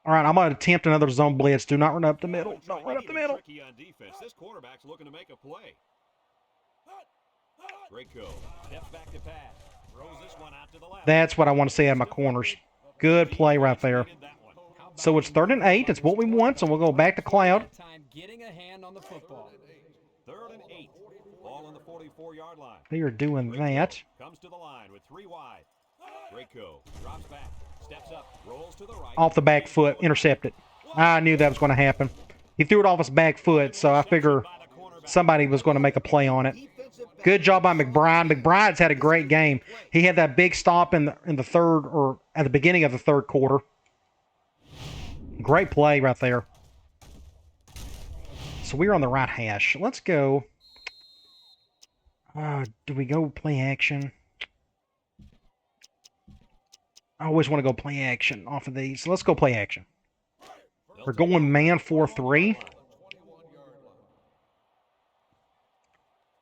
All right, I'm going to attempt another zone blitz. Do not run up the middle. Don't run up the middle. Tricky on defense. This quarterback's looking to make a play. Draco steps back to pass. Throws this one out to the left. That's what I want to see out of my corners. Good play right there. So it's 3rd and 8. It's what we want, so we'll go back to Cloud. Time getting a hand on the football. 3rd and 8. Ball on the 44-yard line. They are doing that. Comes to the line with 3 wide. Draco drops back, steps up, rolls to the right. Off the back foot. Intercepted. I knew that was going to happen. He threw it off his back foot, so I figure somebody was going to make a play on it. Good job by McBride. McBride's had a great game. He had that big stop in the third, or at the beginning of the third quarter. Great play right there. So we're on the right hash. Let's go. Do we go play action? I always want to go play action off of these. So let's go play action. We're going man 4-3.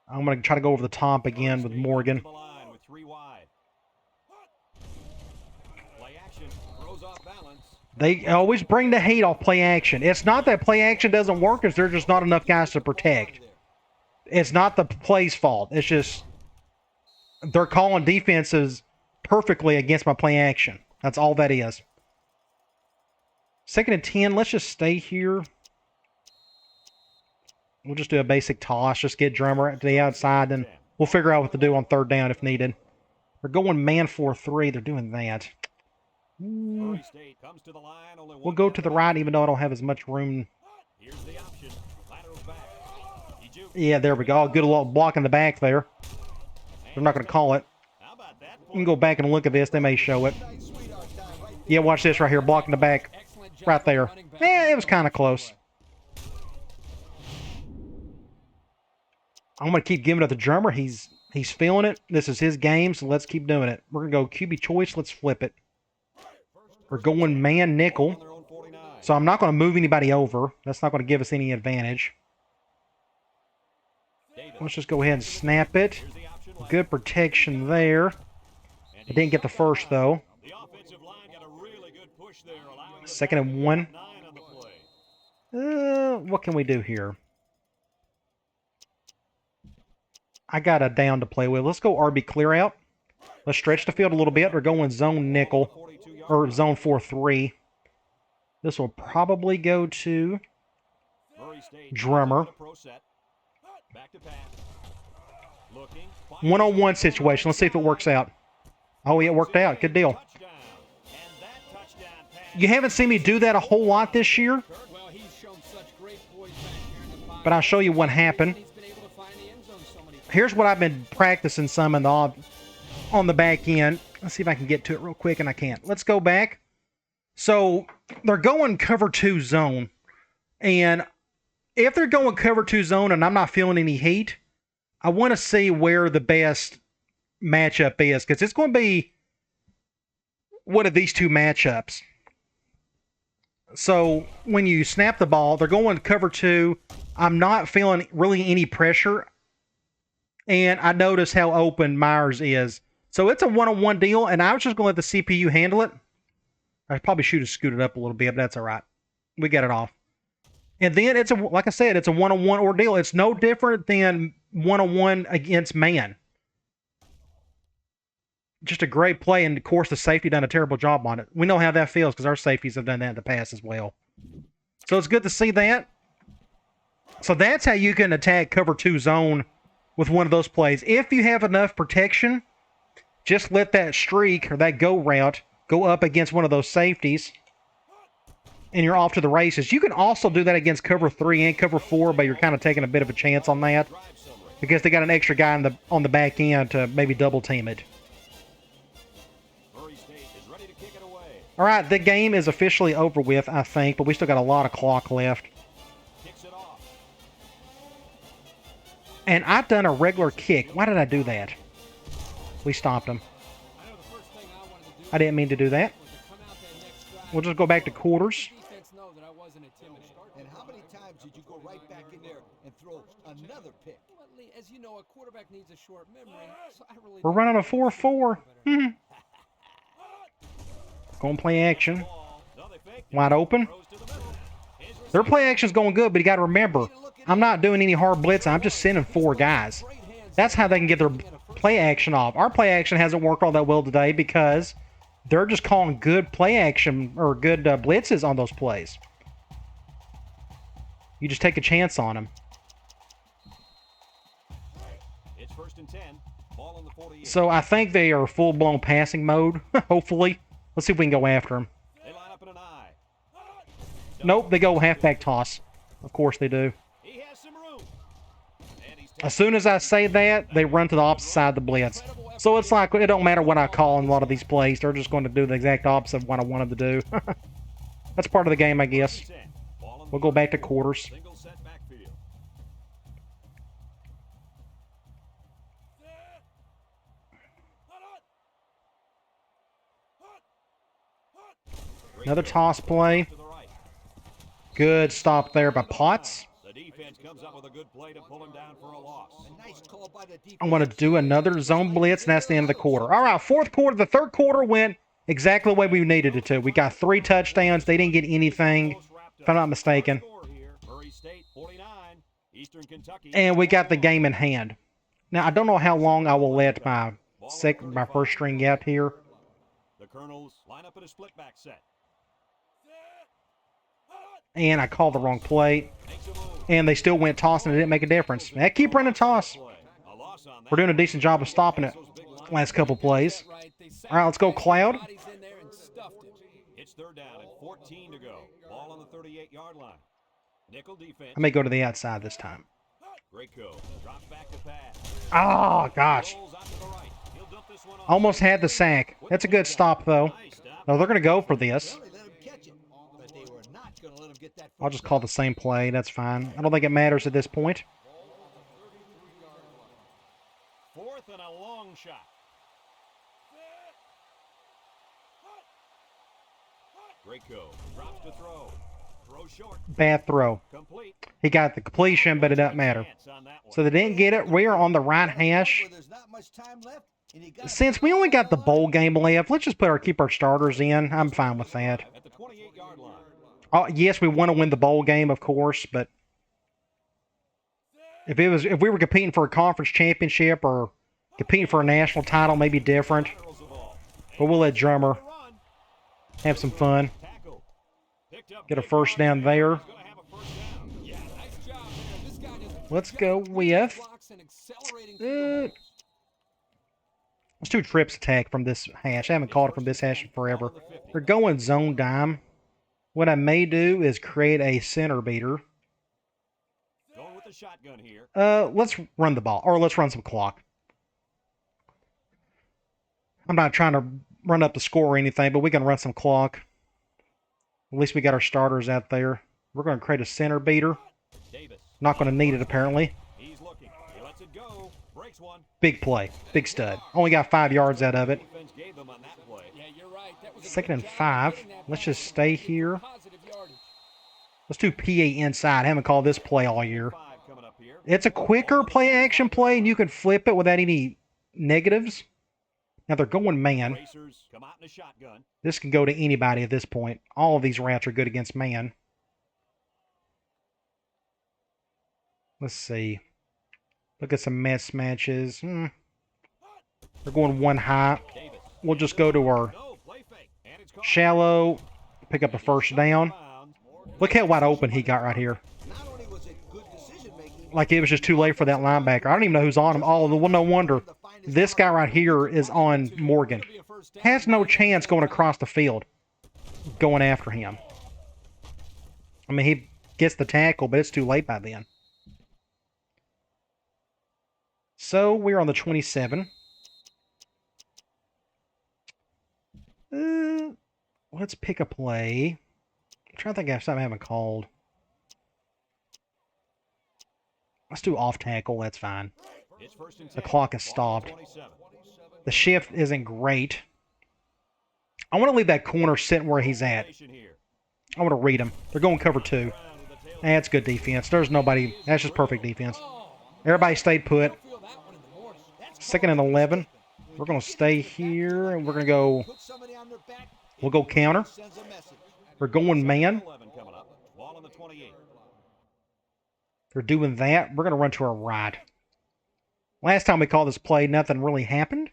I'm going to try to go over the top again with Morgan. To the line with 3 wide. Play action, throws off balance. They always bring the hate off play action. It's not that play action doesn't work. It's there's just not enough guys to protect. It's not the play's fault. It's just they're calling defenses perfectly against my play action. That's all that is. 2nd and 10. Let's just stay here. We'll just do a basic toss. Just get Drummer to the outside, and we'll figure out what to do on 3rd down if needed. They're going man 4-3. They're doing that. Murray State comes to the line, only one We'll go man to the left. right, even though I don't have as much room. Here's the option. Laterals back. He jukes. Yeah, there we go. Good little block in the back there. They're not going to call it. How about that? You can go back and look at this. They may show it. Yeah, watch this right here. Blocking the back. Excellent job Right there. running back. Yeah, it was kind of close. I'm going to keep giving it to the Drummer. He's feeling it. This is his game, so let's keep doing it. We're going to go QB choice. Let's flip it. We're going man On nickel. their own 49. So I'm not going to move anybody over. That's not going to give us any advantage. Davis. Let's just go ahead and snap it. Here's the option left. Good protection there. I didn't get the first, though. The offensive line got a really good push there, allowing 2nd and 1. 9 on the play. What can we do here? I got a down to play with. Let's go RB clear out. Let's stretch the field a little bit. We're going zone nickel, 42-yard or zone 4-3. This will probably go to Murray State Drummer. pro set. Back to pass. Looking. One-on-one situation. Let's see if it works out. Oh, yeah, it worked out. Good deal. Touchdown. And that touchdown pass You haven't seen me do that a whole lot this year, Well, he's shown such great poise back here in the pocket. but I'll show you what happened. He's been able to find the end zone so many times. Here's what I've been practicing some in the on the back end. Let's see if I can get to it real quick, and I can't. Let's go back. So they're going cover 2 zone, and if they're going cover 2 zone and I'm not feeling any heat, I want to see where the best matchup is, because it's going to be one of these two matchups. So when you snap the ball, they're going cover 2. I'm not feeling really any pressure, and I notice how open Myers is. So it's a one-on-one deal, and I was just going to let the CPU handle it. I probably should have scooted up a little bit, but that's all right. We got it off. And then it's like I said, it's a one-on-one ordeal. It's no different than one-on-one against man. Just a great play, and of course the safety done a terrible job on it. We know how that feels because our safeties have done that in the past as well. So it's good to see that. So that's how you can attack cover 2 zone with one of those plays. If you have enough protection, just let that streak or that go route go up against one of those safeties, and you're off to the races. You can also do that against cover 3 and cover 4, but you're kind of taking a bit of a chance on that because they got an extra guy on the back end to maybe double team it. All right, the game is officially over with, I think, but we still got a lot of clock left. And I've done a regular kick. Why did I do that? We stopped him. I didn't mean to do that. We'll just go back to quarters. And how many times did you go right back in there and throw another pick? As you know, a quarterback needs a short memory. So I really We're running a 4-4. Going play action. Wide open. Their play action's going good, but you got to remember, I'm not doing any hard blitzing. I'm just sending 4 guys. That's how they can get their play action off. Our play action hasn't worked all that well today because they're just calling good play action or good blitzes on those plays. You just take a chance on them. It's 1st and 10. Ball on the 48. So I think they are full-blown passing mode, hopefully. Let's see if we can go after them. They line up in an eye. Nope, they go halfback toss. Of course they do. He has some room. And he's As soon as I say that, they run to the opposite side of the blitz. So it's like, it don't matter what I call in a lot of these plays. They're just going to do the exact opposite of what I want them to do. That's part of the game, I guess. We'll go back to quarters. single set backfield. Another toss play. To the right. Good stop there by Potts. The defense comes up with a good play to pull him down for a loss. A nice call by the defense. I'm going to do another zone blitz, and that's the end of the quarter. All right, 4th quarter. The 3rd quarter went exactly the way we needed it to. We got 3 touchdowns. They didn't get anything, if I'm not mistaken. Score here. Murray State 49, Eastern Kentucky. And we got the game in hand. Now, I don't know how long I will let my first string get here. The Colonels line up in a split back set. And I called the wrong play. Makes a move. And they still went toss, and it didn't make a difference. Now, keep running toss. Play. A loss on that. We're doing a decent job of stopping it last couple plays. All right, let's go Cloud. It's 3rd down and 14 to go. Ball on the 38-yard line. Nickel defense. I may go to the outside this time. Greco drops back to pass. Oh, gosh. Rolls out to the right. He'll dump this one off. Almost had the sack. That's a good stop, though. Nice stop. No, they're going to go for this. Well, they let him catch it, but they were not going to let him get that. I'll just call the same play. That's fine. I don't think it matters at this point. 4th and a long shot. Greco drops to throw. Throw short. Bad throw. Complete. He got the completion, but it doesn't matter. Chance on that one. So they didn't get it. We are on the right hash. Where there's not much time left, and he got Since we only got the bowl game left, let's just keep our starters in. I'm fine with that. At the 28-yard line. Oh, yes, we want to win the bowl game, of course, but if we were competing for a conference championship or competing for a national title, maybe different. Laterals the ball. But we'll let Drummer Run. have some fun. Tackle. Picked up Get a big first yard down there. He's gonna have a first down. Yeah, nice job there. This guy just Let's go with blocks and accelerating through the uh, holes. Let's do trips attack from this hash. I haven't called it from this hash in forever. They're going zone dime. What I may do is create a center beater. Going with the shotgun here. Let's run the ball, or let's run some clock. I'm not trying to run up the score or anything, but we can run some clock. At least we got our starters out there. We're going to create a center beater. Davis. Not going to need it, apparently. He's looking. He lets it go. Breaks one. Big play. Big stud. Only got 5 yards out of it. Defense gave them on that play. Yeah, you're right. That was a 2nd good and job 5. getting that Let's ball. just stay here. Positive yardage. Let's do PA inside. I haven't called this play all year. 5 coming up here. It's a quicker play-action play, and you can flip it without any negatives. Now they're going man. Racers come out in a shotgun. This can go to anybody at this point. All of these routes are good against man. Let's see. Look at some mismatches. They're going one high. Davis. We'll just go to our No, play fake. And it's caught. shallow. Pick up a first down. Look how wide open he got right here. Not only was it good decision making, Like it was just too late for that linebacker. I don't even know who's on him. Oh, well, no wonder. This guy right here is on Morgan. Has no chance going across the field. Going after him. I mean, he gets the tackle, but it's too late by then. So, we're on the 27. Let's pick a play. I'm trying to think of something I haven't called. Let's do off tackle. That's fine. It's 1st and 10. The clock is stopped. 27. The shift isn't great. I want to leave that corner sitting where he's at. Here. I want to read him. They're going cover 2. That's good defense. There's nobody. That's just perfect defense. Everybody stayed put. Feel that one in the morning. 2nd and 11. We're going to stay here, and we're going to go. put somebody on their back, We'll go counter. sends a message. We're going man. 11 coming up. Ball on the 28. They're doing that. We're going to run to our right. Last time we called this play, nothing really happened.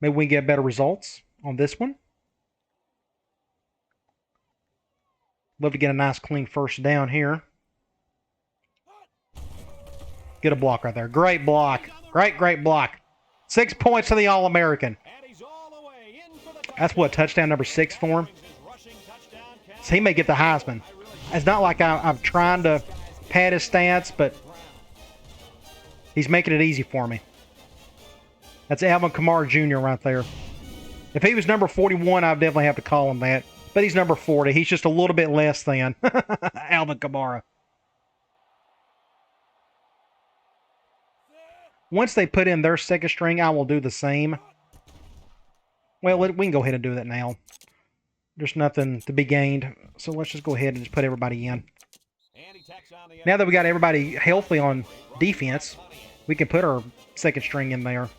Maybe we can get better results on this one. Love to get a nice clean first down here. Get a block right there. Great block. Great block. 6 points to the All-American. And he's all the way in for the That's what, touchdown number 6 for him? his rushing touchdown catch. So he may get the Heisman. It's not like I'm trying to pad his stats, but he's making it easy for me. That's Alvin Kamara Jr. right there. If he was number 41, I'd definitely have to call him that. But he's number 40. He's just a little bit less than Alvin Kamara. Once they put in their second string, I will do the same. Well, we can go ahead and do that now. There's nothing to be gained. So let's just go ahead and just put everybody in. And he tacks on the Now that we got everybody healthy on defense, we can put our second string in there.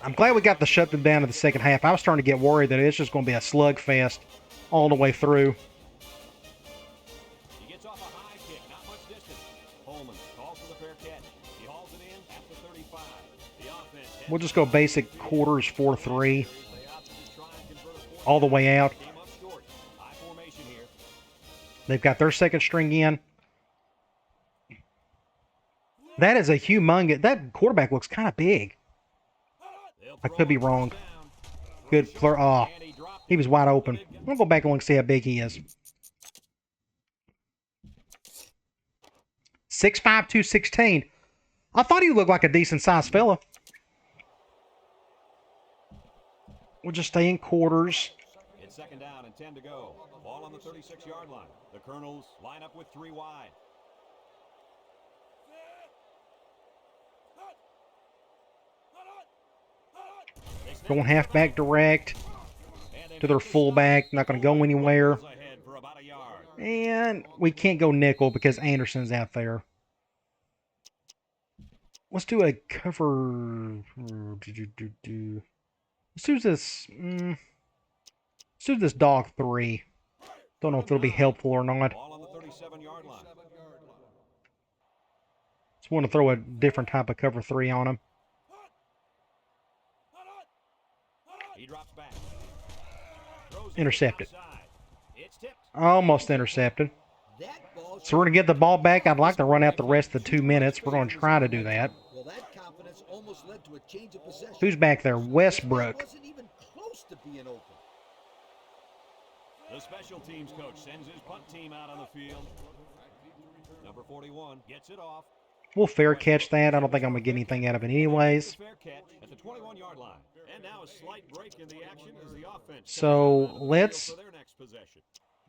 I'm glad we got to shut them down in the second half. I was starting to get worried that it's just going to be a slugfest all the way through. He gets off a high kick, not much distance. Holman calls for the fair catch. He hauls it in at the 35. The offense We'll just go basic quarters 4-3 they opted to try and convert a fourth all the way out. game up short. High formation here. They've got their second string in. That is a humongous... That quarterback looks kind of big. I could be wrong. Good. Oh, he was wide open. I'll go back and look and see how big he is. 6'5", 216. I thought he looked like a decent-sized fella. We'll just stay in quarters. It's 2nd down and 10 to go. Ball on the 36-yard line. The Colonels line up with 3 wide. Going halfback direct to their fullback. Not going to go anywhere. Ahead for about a yard. And we can't go nickel because Anderson's out there. Let's do a cover. Let's do this. Let's do this dog 3. Don't know if it'll be helpful or not. Ball on the 37-yard line. Just want to throw a different type of cover 3 on him. He drops back. Throws it Intercepted. outside. It's tipped. Almost intercepted. That ball So we're going to get the ball back. I'd like to run out the rest of the 2 minutes. We're going to try to do that. well, that almost led to a change of possession. Who's back there? Westbrook. It wasn't even close to being open. The special teams coach sends his punt team out on the field. Number 41 gets it off. We'll fair catch that. I don't think I'm going to get anything out of it anyways. Fair catch at the 21-yard line. And now a slight break in the action as the offense. So let's for their next possession.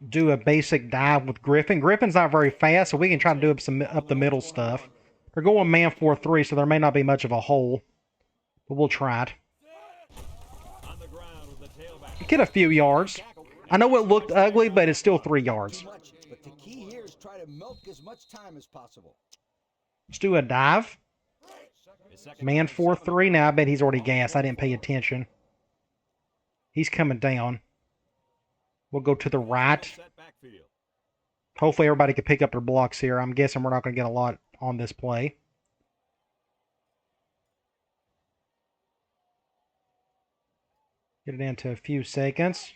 do a basic dive with Griffin. Griffin's not very fast, so we can try to do some up the middle stuff. They're going man 4-3, so there may not be much of a hole, but we'll try it. On the ground with the tailback. Get a few yards. I know it looked ugly, but it's still 3 yards. But the key here is try to milk as much time as possible. Let's do a dive. Man 4-3. Now I bet he's already gassed. I didn't pay attention. He's coming down. We'll go to the right. Hopefully everybody can pick up their blocks here. I'm guessing we're not going to get a lot on this play. Get it into a few seconds.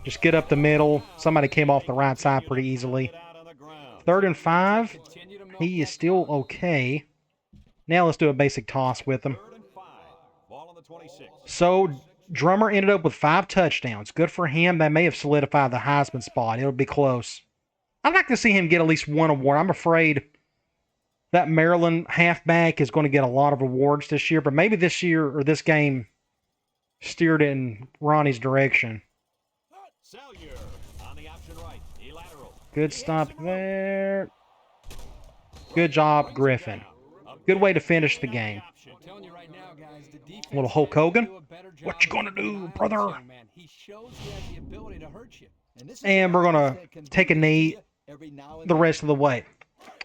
Just get up the middle. Somebody came off the right side pretty easily. 3rd and 5. He is still okay. Now let's do a basic toss with him. So Drummer ended up with 5 touchdowns. Good for him. That may have solidified the Heisman spot. It'll be close. I'd like to see him get at least one award. I'm afraid that Maryland halfback is going to get a lot of awards this year, but maybe this year or this game steered in Ronnie's direction. Good stop there. Good job, Griffin. Good way to finish the game. Little Hulk Hogan. What you gonna do, brother? And we're gonna take a knee the rest of the way.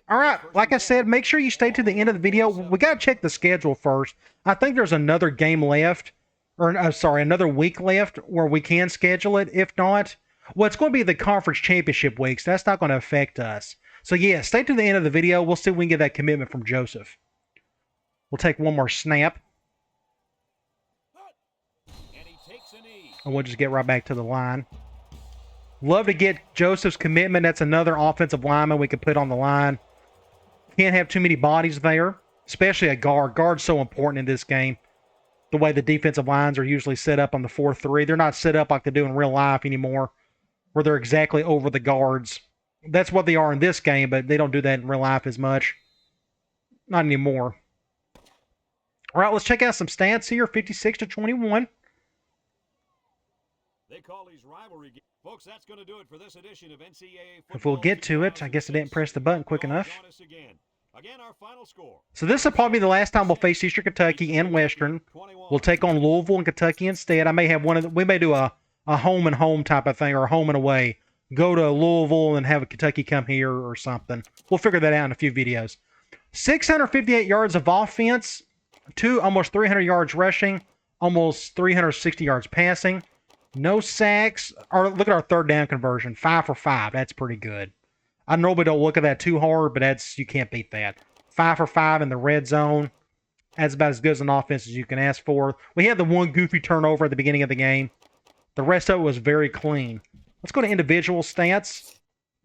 All right, like I said, make sure you stay to the end of the video. We gotta check the schedule first. I think there's another game left, or another week left where we can schedule it. If not, well, it's going to be the conference championship weeks. That's not going to affect us. So yeah, stay to the end of the video. We'll see if we can get that commitment from Joseph. We'll take one more snap. And we'll just get right back to the line. Love to get Joseph's commitment. That's another offensive lineman we could put on the line. Can't have too many bodies there, especially a guard. Guard's so important in this game. The way the defensive lines are usually set up on the 4-3. They're not set up like they do in real life anymore, where they're exactly over the guards. That's what they are in this game, but they don't do that in real life as much. Not anymore. All right, let's check out some stats here. 56-21. They call these rivalry games. Folks, that's going to do it for this edition of NCAA If we'll get to it, I guess I didn't press the button quick enough. Again, our final score. So this will probably be the last time we'll face Eastern Kentucky and Western. We'll take on Louisville and Kentucky instead. I may have we may do a home and home type of thing, or a home and away. Go to Louisville and have a Kentucky come here or something. We'll figure that out in a few videos. 658 yards of offense, almost 300 yards rushing, almost 360 yards passing. No sacks. Look at our 3rd down conversion, 5 for 5. That's pretty good. I normally don't look at that too hard, but you can't beat that. 5 for 5 in the red zone. That's about as good as an offense as you can ask for. We had the one goofy turnover at the beginning of the game. The rest of it was very clean. Let's go to individual stats.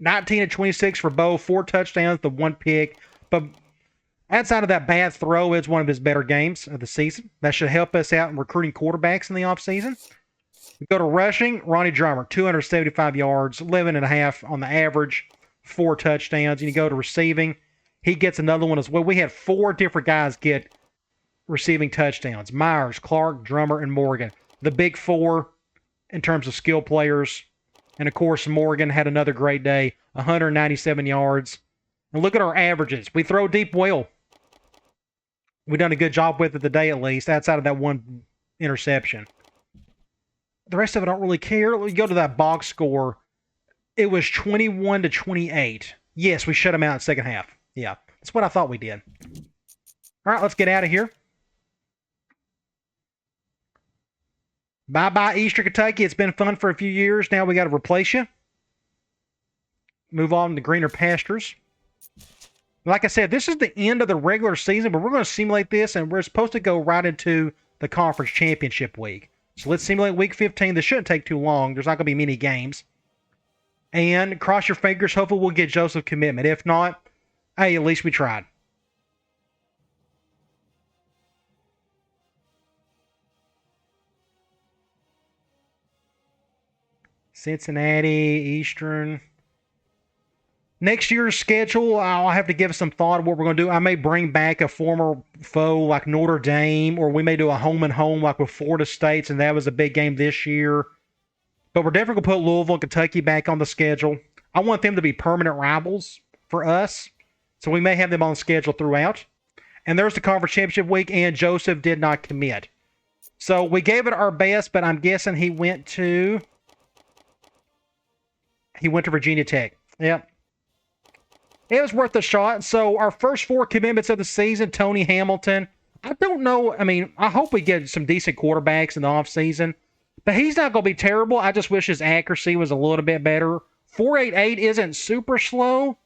19-26 for Bo, 4 touchdowns, the 1 pick. But outside of that bad throw, it's one of his better games of the season. That should help us out in recruiting quarterbacks in the offseason. We go to rushing. Ronnie Drummer, 275 yards, 11.5 on the average, 4 touchdowns. And you go to receiving. He gets another one as well. We had 4 different guys get receiving touchdowns. Myers, Clark, Drummer, and Morgan. The big 4 in terms of skill players. And, of course, Morgan had another great day, 197 yards. And look at our averages. We throw deep well. We've done a good job with it today, at least, outside of that 1 interception. The rest of it I don't really care. We go to that box score. It was 21-28. Yes, we shut them out in the second half. Yeah, that's what I thought we did. All right, let's get out of here. Bye-bye, Eastern Kentucky. It's been fun for a few years. Now we got to replace you. Move on to greener pastures. Like I said, this is the end of the regular season, but we're going to simulate this, and we're supposed to go right into the conference championship week. So let's simulate week 15. This shouldn't take too long. There's not going to be many games. And cross your fingers. Hopefully we'll get Joseph commitment. If not, hey, at least we tried. Cincinnati, Eastern. Next year's schedule, I'll have to give some thought of what we're going to do. I may bring back a former foe like Notre Dame, or we may do a home and home like with Florida State, and that was a big game this year. But we're definitely going to put Louisville and Kentucky back on the schedule. I want them to be permanent rivals for us, so we may have them on the schedule throughout. And there's the conference championship week, and Joseph did not commit. So we gave it our best, but I'm guessing he went to Virginia Tech. Yep. It was worth a shot. So our first 4 commitments of the season, Tony Hamilton. I don't know. I mean, I hope we get some decent quarterbacks in the offseason. But he's not going to be terrible. I just wish his accuracy was a little bit better. 4.88 isn't super slow.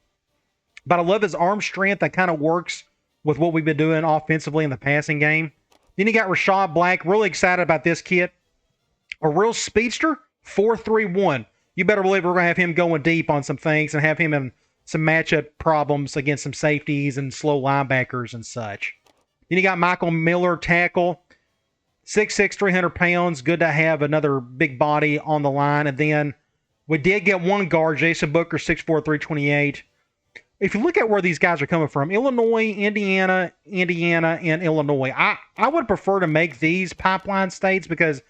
But I love his arm strength. That kind of works with what we've been doing offensively in the passing game. Then you got Rashad Black. Really excited about this kid. A real speedster. 4.31. You better believe we're going to have him going deep on some things and have him in some matchup problems against some safeties and slow linebackers and such. Then you got Michael Miller, tackle. 6'6", 300 pounds. Good to have another big body on the line. And then we did get one guard, Jason Booker, 6'4", 328. If you look at where these guys are coming from, Illinois, Indiana, and Illinois, I would prefer to make these pipeline states because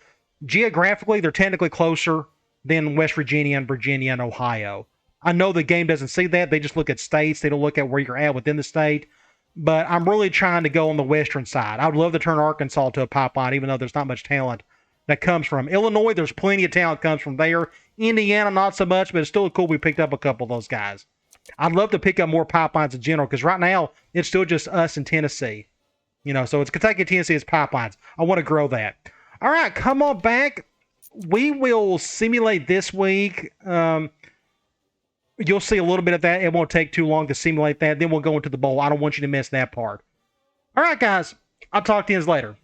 geographically they're technically closer than West Virginia and Ohio. I know the game doesn't see that. They just look at states. They don't look at where you're at within the state. But I'm really trying to go on the western side. I would love to turn Arkansas to a pipeline, even though there's not much talent that comes from Illinois. There's plenty of talent comes from there. Indiana, not so much, but it's still cool we picked up a couple of those guys. I'd love to pick up more pipelines in general because right now it's still just us in Tennessee. So it's Kentucky and Tennessee as pipelines. I want to grow that. All right, come on back. We will simulate this week. You'll see a little bit of that. It won't take too long to simulate that. Then we'll go into the bowl. I don't want you to miss that part. All right, guys. I'll talk to you later.